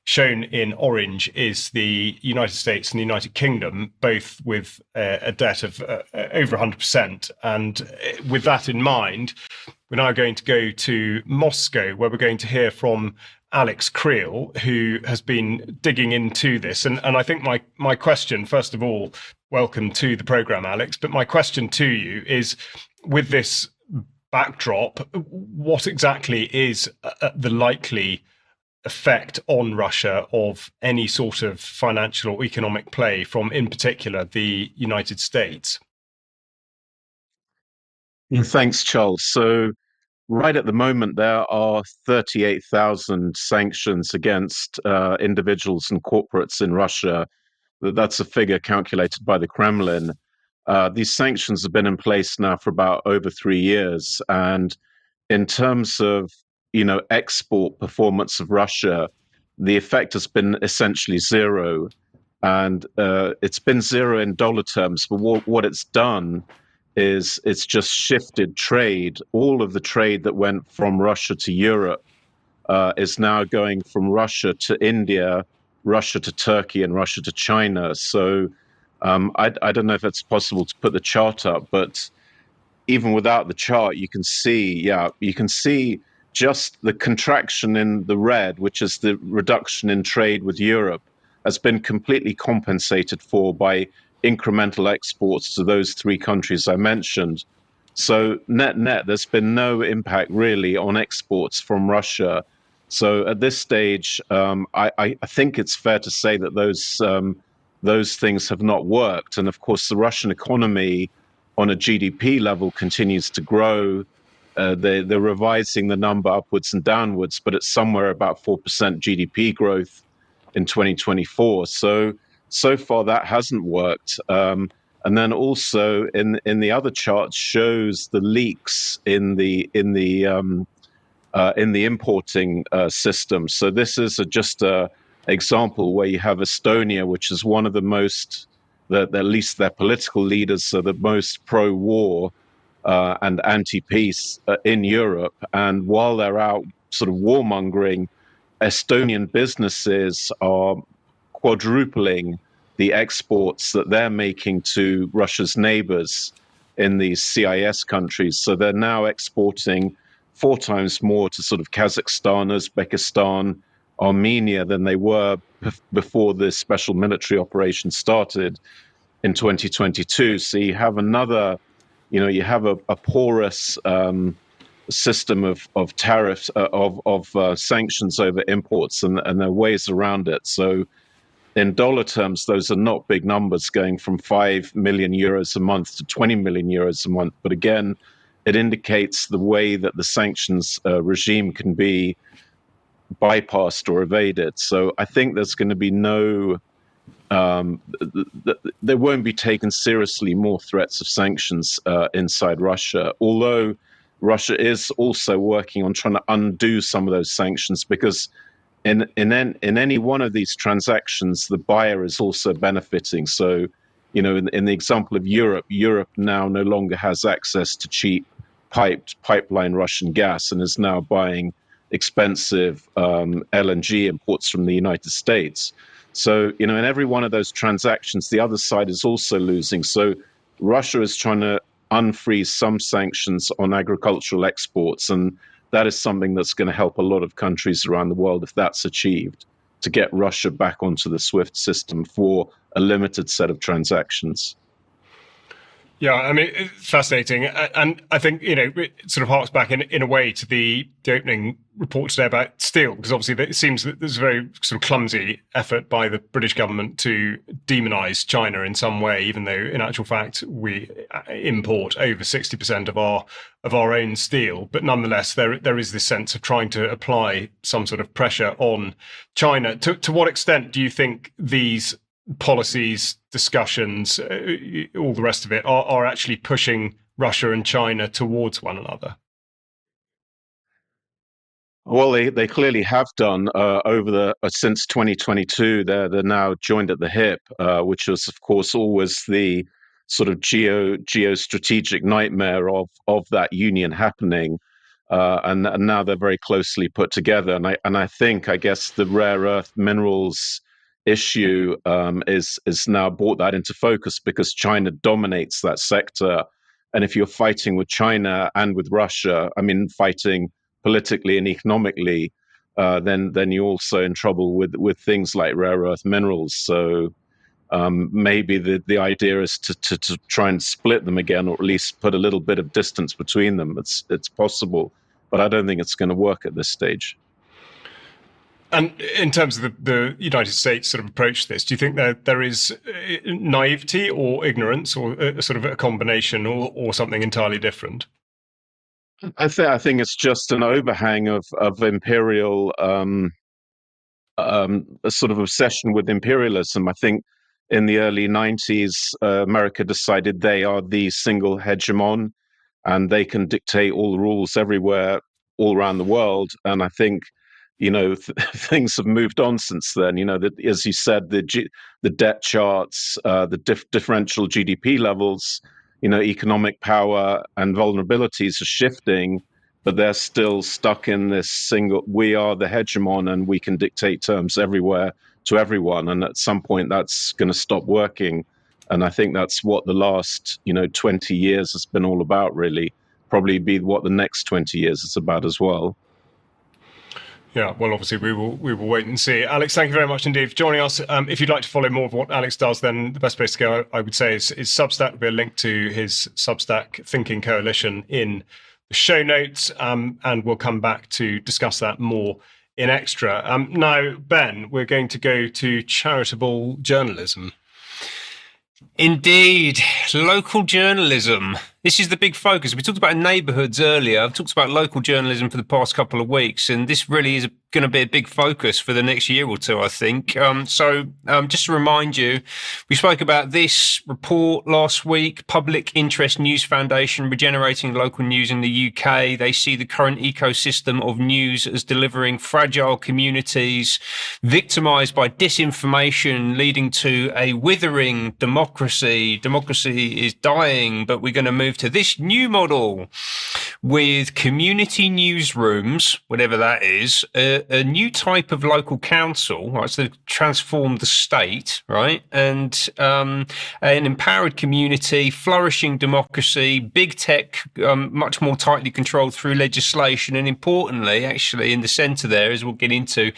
shown in orange is the United States and the United Kingdom, both with a debt of over 100%. And with that in mind, we're now going to go to Moscow, where we're going to hear from Alex Kriel, who has been digging into this. And I think my question, first of all, welcome to the programme, Alex, but my question to you is, with this backdrop, what exactly is the likely effect on Russia of any sort of financial or economic play from, in particular, the United States? Thanks, Charles. So right at the moment, there are 38,000 sanctions against individuals and corporates in Russia. That's a figure calculated by the Kremlin. These sanctions have been in place now for about over 3 years. And in terms of export performance of Russia, the effect has been essentially zero. And it's been zero in dollar terms. But what it's done is it's just shifted trade. All of the trade that went from Russia to Europe is now going from Russia to India, Russia to Turkey, and Russia to China. So I don't know if it's possible to put the chart up, but even without the chart, you can see just the contraction in the red, which is the reduction in trade with Europe, has been completely compensated for by incremental exports to those three countries I mentioned. So net, there's been no impact really on exports from Russia. So at this stage, I think it's fair to say that those things have not worked. And of course, the Russian economy on a GDP level continues to grow. They're revising the number upwards and downwards, but it's somewhere about 4% GDP growth in 2024. So far that hasn't worked. And then also in the other chart shows the leaks in the importing system. So this is just a example where you have Estonia, which is one of the most, at least their political leaders are the most pro-war and anti-peace in Europe. And while they're out sort of warmongering, Estonian businesses are quadrupling the exports that they're making to Russia's neighbors in these CIS countries. So they're now exporting 4 times more to sort of Kazakhstan, Uzbekistan, Armenia than they were before this special military operation started in 2022. So you have another, you have a porous system of tariffs, of sanctions over imports, and there are ways around it. So in dollar terms, those are not big numbers, going from 5 million euros a month to 20 million euros a month. But again, it indicates the way that the sanctions regime can be bypassed or evaded. So I think there's going to be there won't be taken seriously more threats of sanctions inside Russia, although Russia is also working on trying to undo some of those sanctions, because in any one of these transactions, the buyer is also benefiting. So, in the example of Europe now no longer has access to cheap pipeline Russian gas and is now buying expensive LNG imports from the United States. So, in every one of those transactions, the other side is also losing. So Russia is trying to unfreeze some sanctions on agricultural exports, and that is something that's going to help a lot of countries around the world if that's achieved, to get Russia back onto the SWIFT system for a limited set of transactions. Yeah, I mean, it's fascinating. And I think, it sort of harks back in a way to the opening report today about steel, because obviously it seems that there's a very sort of clumsy effort by the British government to demonize China in some way, even though in actual fact we import over 60% of our own steel. But nonetheless, there is this sense of trying to apply some sort of pressure on China. To what extent do you think these policies, discussions, all the rest of it are actually pushing Russia and China towards one another? Well, they clearly have done over since 2022. They're now joined at the hip, which was, of course, always the sort of geostrategic nightmare of that union happening. And now they're very closely put together. And I think, I guess, the rare earth minerals issue is now brought that into focus because China dominates that sector. And if you're fighting with China and with Russia, I mean, fighting politically and economically, then you're also in trouble with things like rare earth minerals. So maybe the idea is to try and split them again, or at least put a little bit of distance between them. It's possible, but I don't think it's going to work at this stage. And in terms of the United States sort of approach to this, do you think there is naivety or ignorance, or sort of a combination, or something entirely different? I think it's just an overhang of imperial, a sort of obsession with imperialism. I think in the early 90s, America decided they are the single hegemon, and they can dictate all the rules everywhere, all around the world. And I think, things have moved on since then. That, as you said, the debt charts, the differential GDP levels, economic power and vulnerabilities are shifting, but they're still stuck in this single, we are the hegemon and we can dictate terms everywhere to everyone. And at some point that's going to stop working. And I think that's what the last, 20 years has been all about, really. Probably be what the next 20 years is about as well. Yeah, well, obviously we will wait and see. Alex, thank you very much indeed for joining us. If you'd like to follow more of what Alex does, then the best place to go, I would say, is Substack. There'll be a link to his Substack Thinking Coalition in the show notes, and we'll come back to discuss that more in extra. Now, Ben, we're going to go to charitable journalism. Indeed, local journalism. This is the big focus. We talked about neighbourhoods earlier. I've talked about local journalism for the past couple of weeks, and this really is going to be a big focus for the next year or two, I think. So just to remind you, we spoke about this report last week, Public Interest News Foundation, Regenerating Local News in the UK. They see the current ecosystem of news as delivering fragile communities, victimised by disinformation, leading to a withering democracy. Democracy is dying, but we're going to move to this new model with community newsrooms, whatever that is, a new type of local council, right? So transform the state, right? And an empowered community, flourishing democracy, big tech, much more tightly controlled through legislation. And importantly, actually in the centre there, as we'll get into,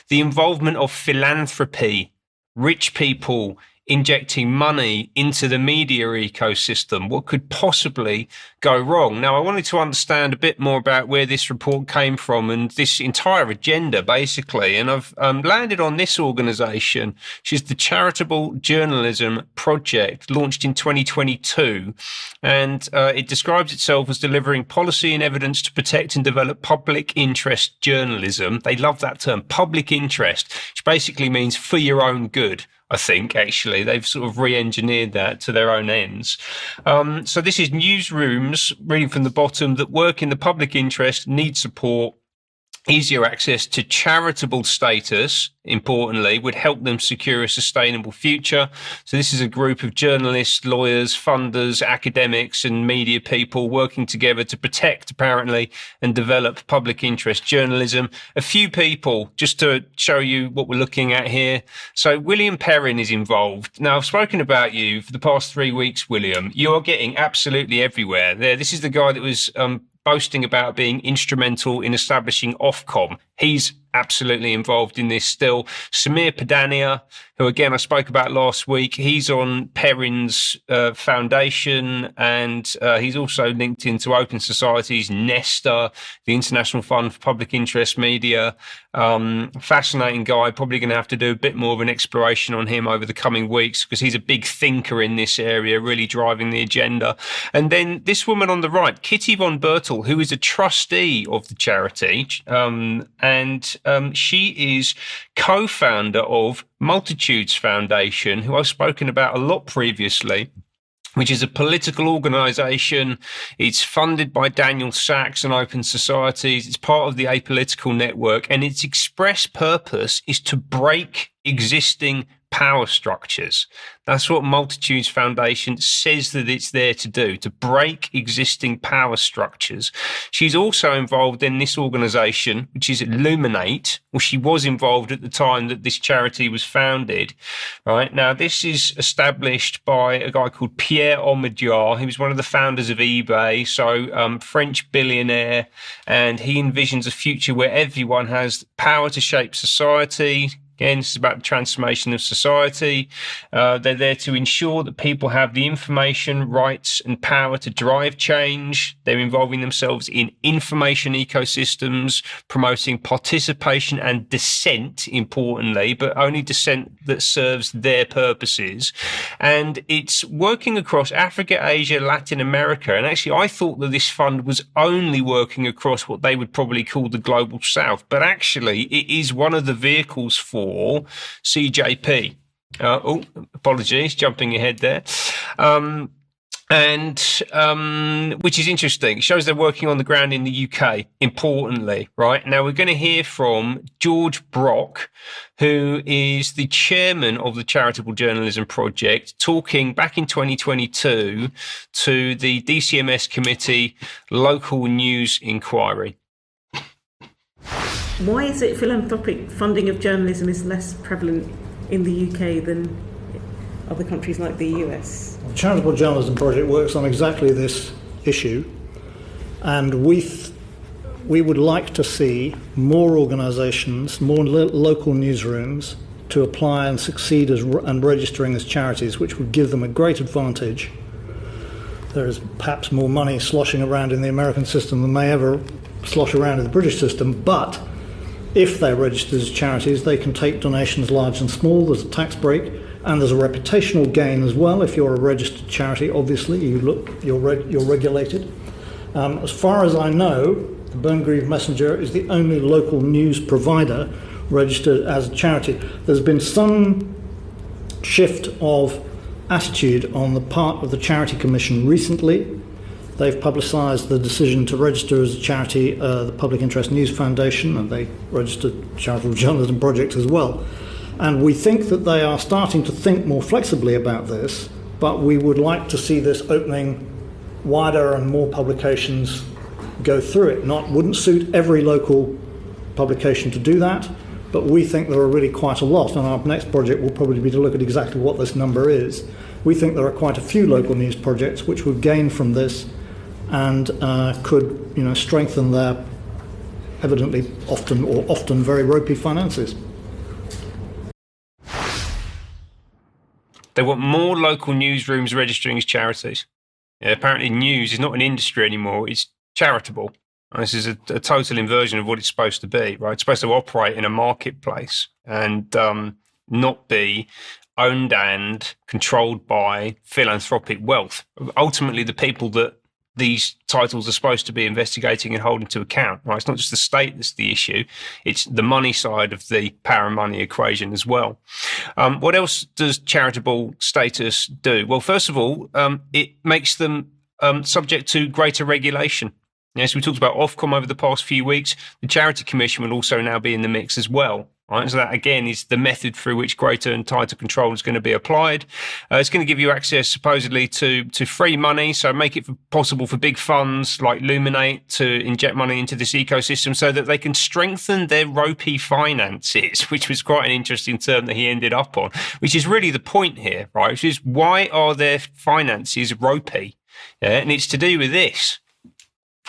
the involvement of philanthropy, rich people injecting money into the media ecosystem. What could possibly go wrong? Now, I wanted to understand a bit more about where this report came from and this entire agenda, basically. And I've landed on this organisation, which is the Charitable Journalism Project, launched in 2022. And it describes itself as delivering policy and evidence to protect and develop public interest journalism. They love that term, public interest, which basically means for your own good. I think, actually. They've sort of re-engineered that to their own ends. So this is newsrooms, reading from the bottom, that work in the public interest, need support, easier access to charitable status, importantly, would help them secure a sustainable future. So this is a group of journalists, lawyers, funders, academics and media people working together to protect, apparently, and develop public interest journalism. A few people, just to show you what we're looking at here. So William Perrin is involved. Now, I've spoken about you for the past 3 weeks, William. You're getting absolutely everywhere there. This is the guy that was boasting about being instrumental in establishing Ofcom. He's absolutely involved in this still. Samir Padania, who again I spoke about last week, he's on Perrin's foundation, and he's also linked into Open Society's Nesta, the International Fund for Public Interest Media. Fascinating guy. Probably going to have to do a bit more of an exploration on him over the coming weeks, because he's a big thinker in this area, really driving the agenda. And then this woman on the right, Kitty von Bertel, who is a trustee of the charity, and she is co-founder of Multitudes Foundation, who I've spoken about a lot previously, which is a political organisation. It's funded by Daniel Sachs and Open Societies. It's part of the Apolitical Network, and its express purpose is to break existing power structures. That's what Multitudes Foundation says that it's there to do, to break existing power structures. She's also involved in this organisation, which is Illuminate. Well, she was involved at the time that this charity was founded. Right now, this is established by a guy called Pierre Omidyar. He was one of the founders of eBay, so French billionaire, and he envisions a future where everyone has power to shape society. Again, this is about the transformation of society. They're there to ensure that people have the information, rights, and power to drive change. They're involving themselves in information ecosystems, promoting participation and dissent, importantly, but only dissent that serves their purposes. And it's working across Africa, Asia, Latin America. And actually, I thought that this fund was only working across what they would probably call the global south. But actually, it is one of the vehicles for CJP. Apologies, jumping ahead there. Which is interesting. It shows they're working on the ground in the UK, importantly, right? Now, we're going to hear from George Brock, who is the chairman of the Charitable Journalism Project, talking back in 2022 to the DCMS Committee Local News Inquiry. Why is it philanthropic funding of journalism is less prevalent in the UK than other countries like the US? The Charitable Journalism Project works on exactly this issue, and we would like to see more organisations, more local newsrooms to apply and succeed and registering as charities, which would give them a great advantage. There is perhaps more money sloshing around in the American system than may ever slosh around in the British system, but if they're registered as charities, they can take donations large and small. There's a tax break, and there's a reputational gain as well. If you're a registered charity, obviously, you're regulated. As far as I know, the Burngreave Messenger is the only local news provider registered as a charity. There's been some shift of attitude on the part of the Charity Commission recently. They've publicised the decision to register as a charity the Public Interest News Foundation, and they registered Charitable Journalism Project as well. And we think that they are starting to think more flexibly about this, but we would like to see this opening wider and more publications go through it. Wouldn't suit every local publication to do that, but we think there are really quite a lot, and our next project will probably be to look at exactly what this number is. We think there are quite a few local news projects which would gain from this and could, strengthen their evidently often very ropey finances. They want more local newsrooms registering as charities. Yeah, apparently news is not an industry anymore, it's charitable. And this is a total inversion of what it's supposed to be, right? It's supposed to operate in a marketplace and not be owned and controlled by philanthropic wealth. Ultimately, the people that these titles are supposed to be investigating and holding to account, right? It's not just the state that's the issue, it's the money side of the power and money equation as well. What else does charitable status do? Well, first of all, it makes them subject to greater regulation. Yes, we talked about Ofcom over the past few weeks. The Charity Commission will also now be in the mix as well. Right, so that again is the method through which greater and tighter control is going to be applied. It's going to give you access supposedly to free money, so make it possible for big funds like Illuminate to inject money into this ecosystem so that they can strengthen their ropey finances, which was quite an interesting term that he ended up on, which is really the point here, right? Which is, why are their finances ropey? Yeah, and it's to do with this,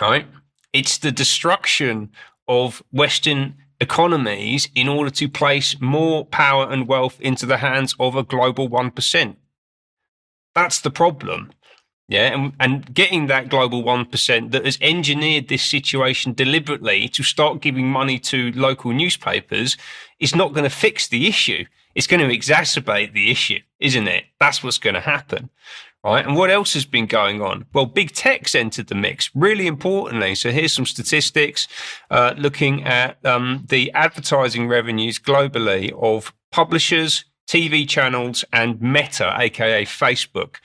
right? It's the destruction of Western economies in order to place more power and wealth into the hands of a global 1%. That's the problem. Yeah, and getting that global 1% that has engineered this situation deliberately to start giving money to local newspapers is not going to fix the issue. It's going to exacerbate the issue, isn't it? That's what's going to happen, right? And what else has been going on? Well, big tech's entered the mix, really importantly. So here's some statistics looking at the advertising revenues globally of publishers, TV channels, and Meta, aka Facebook,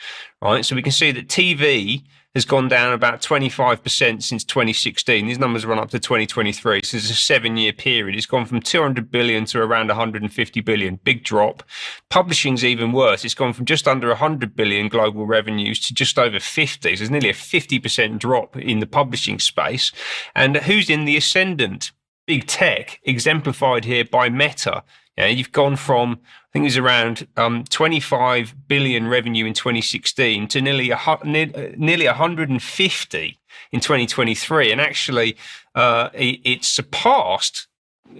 right? So we can see that TV has gone down about 25% since 2016. These numbers run up to 2023. So it's a 7-year period. It's gone from 200 billion to around 150 billion. Big drop. Publishing's even worse. It's gone from just under 100 billion global revenues to just over 50. So there's nearly a 50% drop in the publishing space. And who's in the ascendant? Big tech, exemplified here by Meta. Yeah, you've gone from, I think it was around 25 billion revenue in 2016 to nearly 150 in 2023. And actually, it surpassed,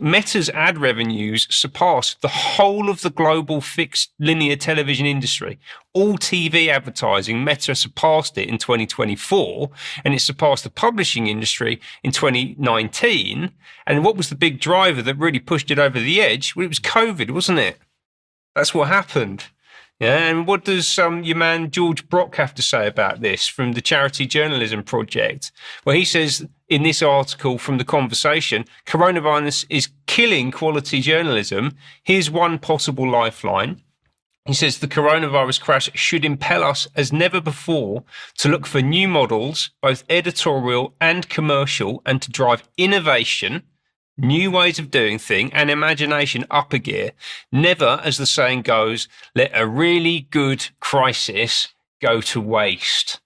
Meta's ad revenues surpassed the whole of the global fixed linear television industry. All TV advertising, Meta surpassed it in 2024, and it surpassed the publishing industry in 2019. And what was the big driver that really pushed it over the edge? Well, it was COVID, wasn't it? That's what happened. Yeah, and what does your man George Brock have to say about this from the Charity Journalism Project? Well, he says in this article from The Conversation, coronavirus is killing quality journalism. Here's one possible lifeline. He says the coronavirus crash should impel us as never before to look for new models, both editorial and commercial, and to drive innovation, new ways of doing things, and imagination up a gear. Never, as the saying goes, let a really good crisis go to waste.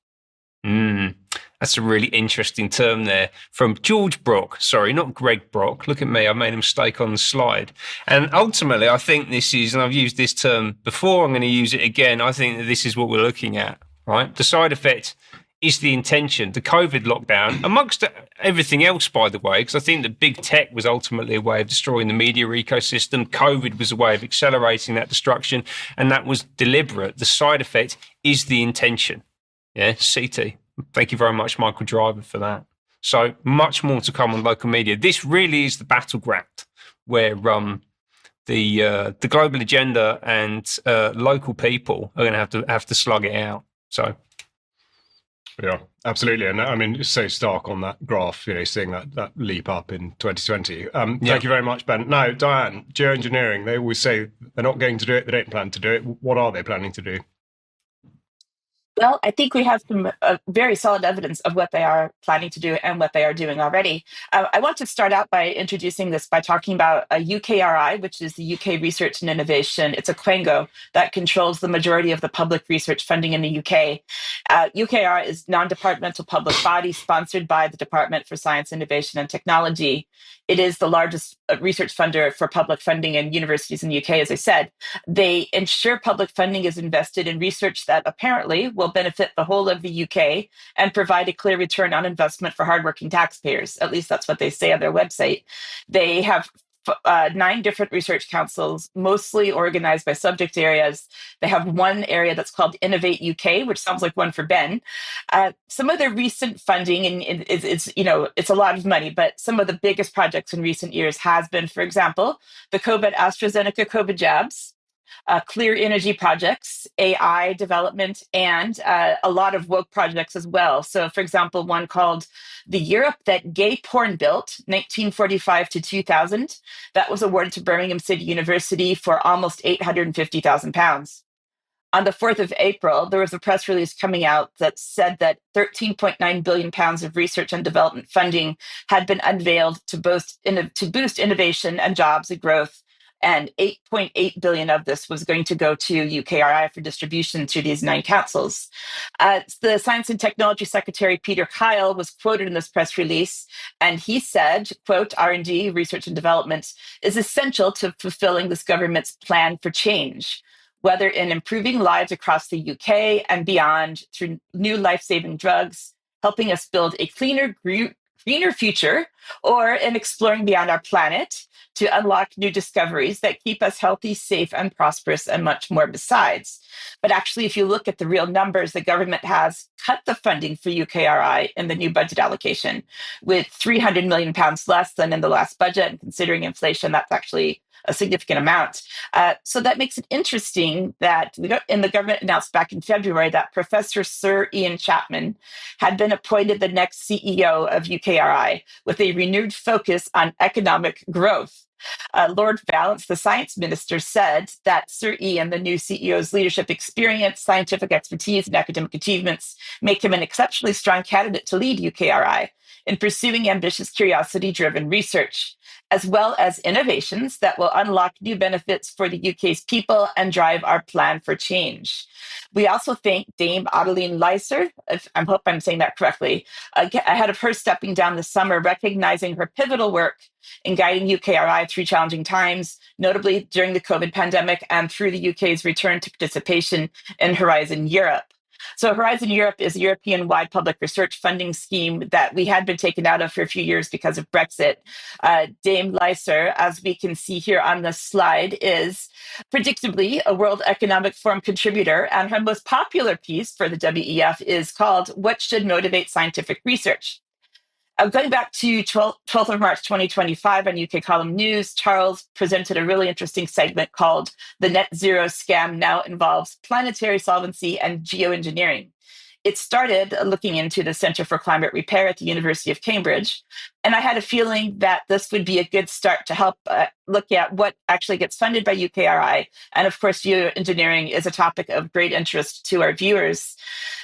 That's a really interesting term there from George Brock. Sorry, not Greg Brock. Look at me. I made a mistake on the slide. And ultimately, I think this is, and I've used this term before, I'm going to use it again. I think that this is what we're looking at, right? The side effect is the intention, the COVID lockdown, amongst everything else, by the way, because I think that big tech was ultimately a way of destroying the media ecosystem. COVID was a way of accelerating that destruction, and that was deliberate. The side effect is the intention. Yeah, CT. Thank you very much, Michael Driver, for that. So much more to come on local media. This really is the battleground where the global agenda and local people are going to have to slug it out. So. Yeah, absolutely. And I mean, it's so stark on that graph, seeing that leap up in 2020. Thank you very much, Ben. Now, Diane, geoengineering, they always say they're not going to do it. They don't plan to do it. What are they planning to do? Well, I think we have some very solid evidence of what they are planning to do and what they are doing already. I want to start out by introducing this by talking about a UKRI, which is the UK Research and Innovation. It's a quango that controls the majority of the public research funding in the UK. UKRI is a non-departmental public body sponsored by the Department for Science, Innovation and Technology. It is the largest research funder for public funding in universities in the UK, as I said. They ensure public funding is invested in research that apparently will benefit the whole of the UK and provide a clear return on investment for hardworking taxpayers. At least that's what they say on their website. They have 9 different research councils, mostly organized by subject areas. They have one area that's called Innovate UK, which sounds like one for Ben. Some of their recent funding, and it's a lot of money, but some of the biggest projects in recent years has been, for example, the AstraZeneca COVID jabs, clear energy projects, AI development, and a lot of woke projects as well. So, for example, one called The Europe That Gay Porn Built, 1945 to 2000, that was awarded to Birmingham City University for almost £850,000. On the 4th of April, there was a press release coming out that said that £13.9 billion of research and development funding had been unveiled to boost innovation and jobs and growth. And 8.8 billion of this was going to go to UKRI for distribution to these 9 councils. The Science and Technology Secretary, Peter Kriel, was quoted in this press release, and he said, quote, R&D, research and development, is essential to fulfilling this government's plan for change, whether in improving lives across the UK and beyond through new life-saving drugs, helping us build a cleaner, greener future or in exploring beyond our planet to unlock new discoveries that keep us healthy, safe, and prosperous, and much more besides. But actually, if you look at the real numbers, the government has cut the funding for UKRI in the new budget allocation with £300 million less than in the last budget. And considering inflation, that's actually a significant amount. So that makes it interesting that the government announced back in February that Professor Sir Ian Chapman had been appointed the next CEO of UKRI with a renewed focus on economic growth. Lord Valence, the science minister, said that Sir Ian, the new CEO's leadership experience, scientific expertise, and academic achievements make him an exceptionally strong candidate to lead UKRI in pursuing ambitious, curiosity-driven research, as well as innovations that will unlock new benefits for the UK's people and drive our plan for change. We also thank Dame Adeline Leiser, I hope I'm saying that correctly, ahead of her stepping down this summer, recognizing her pivotal work in guiding UKRI through challenging times, notably during the COVID pandemic and through the UK's return to participation in Horizon Europe. So Horizon Europe is a European-wide public research funding scheme that we had been taken out of for a few years because of Brexit. Dame Leiser, as we can see here on the slide, is predictably a World Economic Forum contributor, and her most popular piece for the WEF is called What Should Motivate Scientific Research? Going back to 12th of March 2025 on UK Column News, Charles presented a really interesting segment called The Net Zero Scam Now Involves Planetary Solvency and Geoengineering. It started looking into the Center for Climate Repair at the University of Cambridge, and I had a feeling that this would be a good start to help look at what actually gets funded by UKRI. And of course, geoengineering is a topic of great interest to our viewers.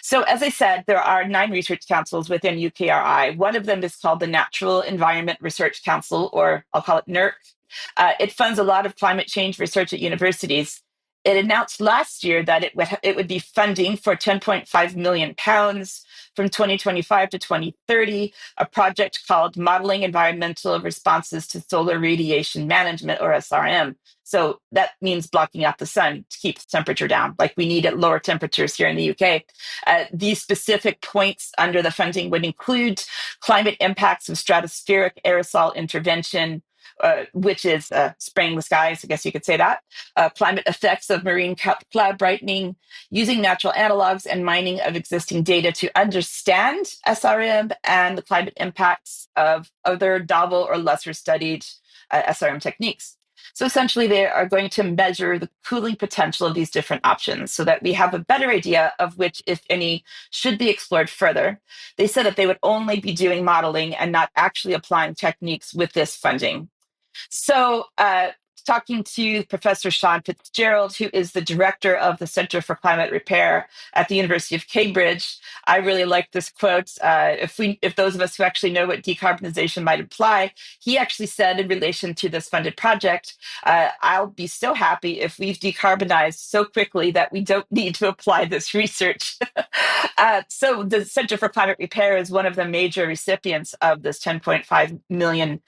So as I said, there are 9 research councils within UKRI. One of them is called the Natural Environment Research Council, or I'll call it NERC. It funds a lot of climate change research at universities. It announced last year that it would be funding for £10.5 million from 2025 to 2030, a project called Modeling Environmental Responses to Solar Radiation Management, or SRM. So that means blocking out the sun to keep the temperature down, like we need at lower temperatures here in the UK. These specific points under the funding would include climate impacts of stratospheric aerosol intervention, which is spraying the skies, I guess you could say that, climate effects of marine cloud brightening, using natural analogs and mining of existing data to understand SRM and the climate impacts of other novel or lesser studied SRM techniques. So essentially, they are going to measure the cooling potential of these different options so that we have a better idea of which, if any, should be explored further. They said that they would only be doing modeling and not actually applying techniques with this funding. So talking to Professor Sean Fitzgerald, who is the director of the Center for Climate Repair at the University of Cambridge, I really like this quote. If those of us who actually know what decarbonization might imply, he actually said in relation to this funded project, I'll be so happy if we've decarbonized so quickly that we don't need to apply this research. So the Center for Climate Repair is one of the major recipients of this £10.5 million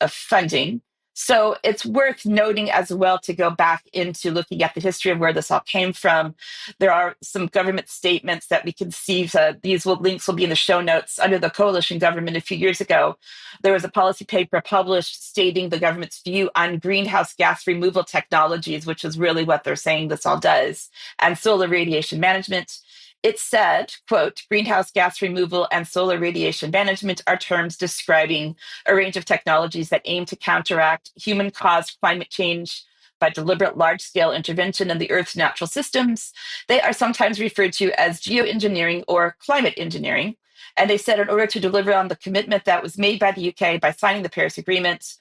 of funding. So it's worth noting as well to go back into looking at the history of where this all came from. There are some government statements that we can see. Links will be in the show notes. Under the coalition government a few years ago, there was a policy paper published stating the government's view on greenhouse gas removal technologies, which is really what they're saying this all does, and solar radiation management. It said, quote, greenhouse gas removal and solar radiation management are terms describing a range of technologies that aim to counteract human-caused climate change by deliberate large-scale intervention in the Earth's natural systems. They are sometimes referred to as geoengineering or climate engineering. And they said in order to deliver on the commitment that was made by the UK by signing the Paris Agreement,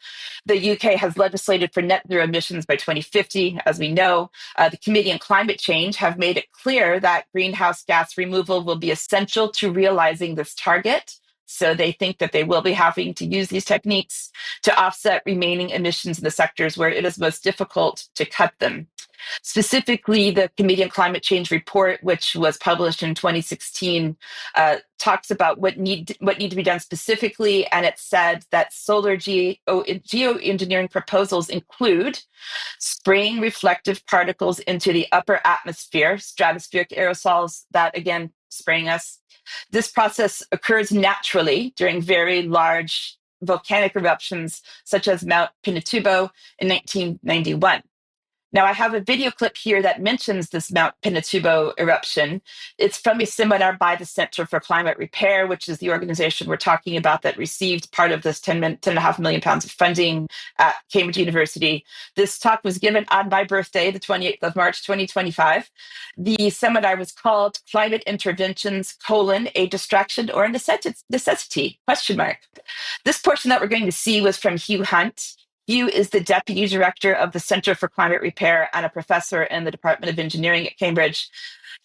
the UK has legislated for net zero emissions by 2050. As we know, the Committee on Climate Change have made it clear that greenhouse gas removal will be essential to realizing this target. So they think that they will be having to use these techniques to offset remaining emissions in the sectors where it is most difficult to cut them. Specifically, the Committee on Climate Change report, which was published in 2016, talks about what need to be done specifically, and it said that solar geoengineering proposals include spraying reflective particles into the upper atmosphere, stratospheric aerosols that, again, spraying us. This process occurs naturally during very large volcanic eruptions, such as Mount Pinatubo in 1991. Now, I have a video clip here that mentions this Mount Pinatubo eruption. It's from a seminar by the Center for Climate Repair, which is the organization we're talking about that received part of this £10.5 million of funding at Cambridge University. This talk was given on my birthday, the 28th of March, 2025. The seminar was called Climate Interventions, a Distraction or a Necessity, ? This portion that we're going to see was from Hugh Hunt. Hugh is the Deputy Director of the Center for Climate Repair and a professor in the Department of Engineering at Cambridge.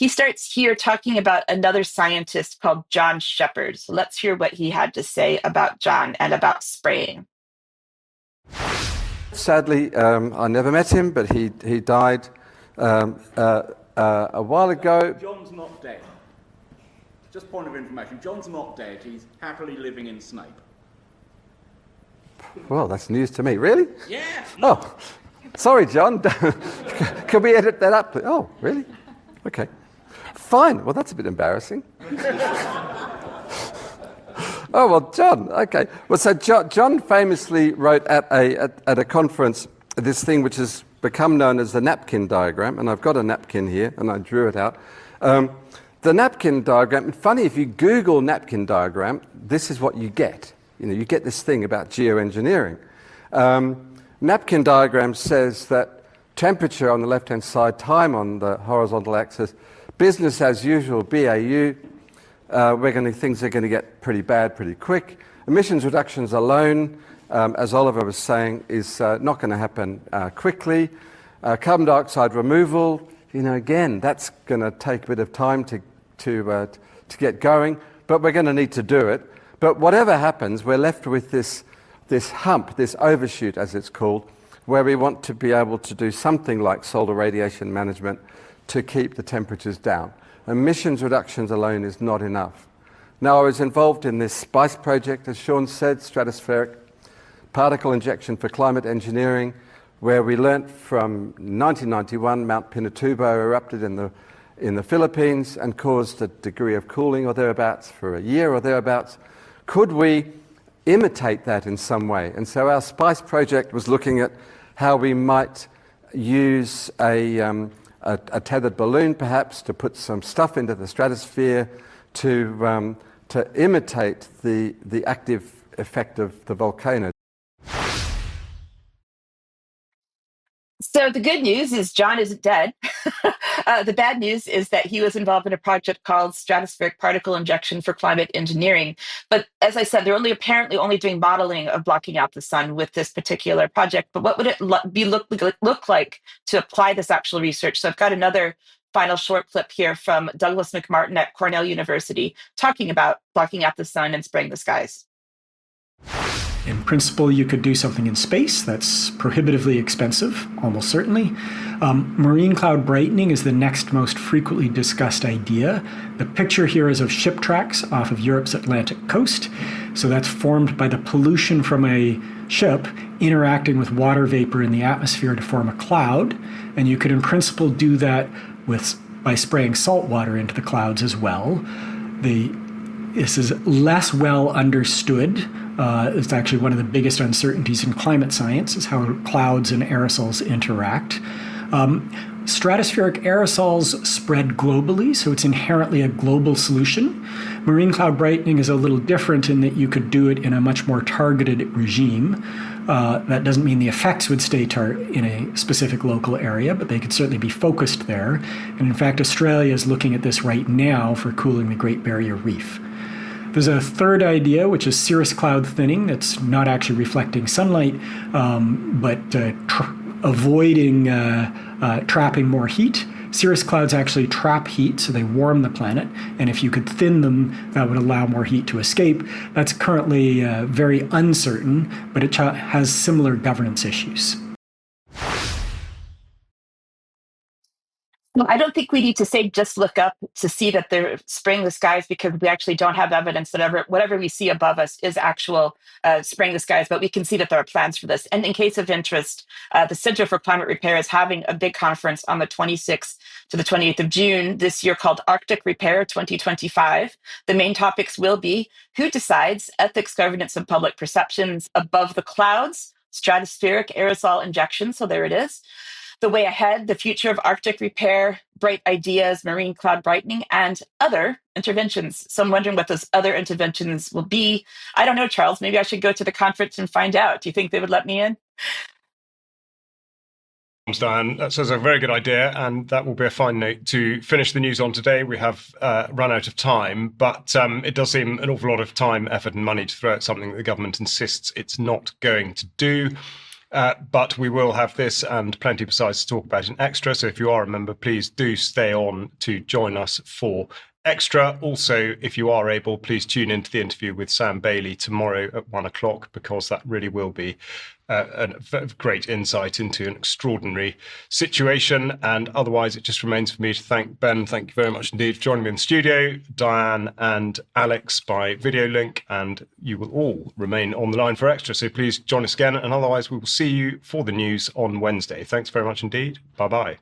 He starts here talking about another scientist called John Shepard. So let's hear what he had to say about John and about spraying. Sadly, I never met him, but he died a while ago. John's not dead. Just point of information, John's not dead. He's happily living in Snape. Well, that's news to me. Really? Yeah. Oh, sorry, John. Can we edit that up? Oh, really? Okay. Fine. Well, that's a bit embarrassing. Oh, well, John. Okay. Well, so John famously wrote at a conference this thing which has become known as the napkin diagram, and I've got a napkin here, and I drew it out. The napkin diagram, funny, if you Google napkin diagram, this is what you get. You get this thing about geoengineering. Napkin diagram says that temperature on the left-hand side, time on the horizontal axis, business as usual, BAU, things are going to get pretty bad pretty quick. Emissions reductions alone, as Oliver was saying, is not going to happen quickly. Carbon dioxide removal, again, that's going to take a bit of time to get going, but we're going to need to do it. But whatever happens, we're left with this hump, this overshoot, as it's called, where we want to be able to do something like solar radiation management to keep the temperatures down. Emissions reductions alone is not enough. Now, I was involved in this SPICE project, as Sean said, stratospheric particle injection for climate engineering, where we learnt from 1991, Mount Pinatubo erupted in the Philippines and caused a degree of cooling or thereabouts for a year or thereabouts. Could we imitate that in some way? And so our SPICE project was looking at how we might use a tethered balloon, perhaps, to put some stuff into the stratosphere to imitate the active effect of the volcano. So the good news is John isn't dead. The bad news is that he was involved in a project called Stratospheric Particle Injection for Climate Engineering. But as I said, they're apparently only doing modeling of blocking out the sun with this particular project. But what would it look like to apply this actual research? So I've got another final short clip here from Douglas McMartin at Cornell University talking about blocking out the sun and spraying the skies. In principle, you could do something in space that's prohibitively expensive, almost certainly. Marine cloud brightening is the next most frequently discussed idea. The picture here is of ship tracks off of Europe's Atlantic coast. So that's formed by the pollution from a ship interacting with water vapor in the atmosphere to form a cloud. And you could, in principle, do that by spraying salt water into the clouds as well. This is less well understood. It's actually one of the biggest uncertainties in climate science is how clouds and aerosols interact. Stratospheric aerosols spread globally, so it's inherently a global solution. Marine cloud brightening is a little different in that you could do it in a much more targeted regime. That doesn't mean the effects would stay in a specific local area, but they could certainly be focused there. And in fact, Australia is looking at this right now for cooling the Great Barrier Reef. There's a third idea, which is cirrus cloud thinning. That's not actually reflecting sunlight, but avoiding trapping more heat. Cirrus clouds actually trap heat, so they warm the planet. And if you could thin them, that would allow more heat to escape. That's currently very uncertain, but it has similar governance issues. Well, I don't think we need to say just look up to see that they're spraying the skies, because we actually don't have evidence that whatever we see above us is actual spraying the skies, but we can see that there are plans for this. And in case of interest, the Center for Climate Repair is having a big conference on the 26th to the 28th of June this year called Arctic Repair 2025. The main topics will be who decides, ethics, governance, and public perceptions above the clouds, stratospheric aerosol injection. So there it is. The way ahead, the future of Arctic repair, bright ideas, marine cloud brightening, and other interventions. So I'm wondering what those other interventions will be. I don't know, Charles. Maybe I should go to the conference and find out. Do you think they would let me in? Diane, that sounds a very good idea, and that will be a fine note to finish the news on today. We have run out of time, but it does seem an awful lot of time, effort, and money to throw at something that the government insists it's not going to do. But we will have this and plenty besides to talk about in Extra. So if you are a member, please do stay on to join us for Extra. Also, if you are able, please tune into the interview with Sam Bailey tomorrow at 1:00, because that really will be a great insight into an extraordinary situation. And otherwise, it just remains for me to thank Ben. Thank you very much indeed for joining me in the studio, Diane and Alex by video link, and you will all remain on the line for Extra. So please join us again. And otherwise, we will see you for the news on Wednesday. Thanks very much indeed. Bye-bye.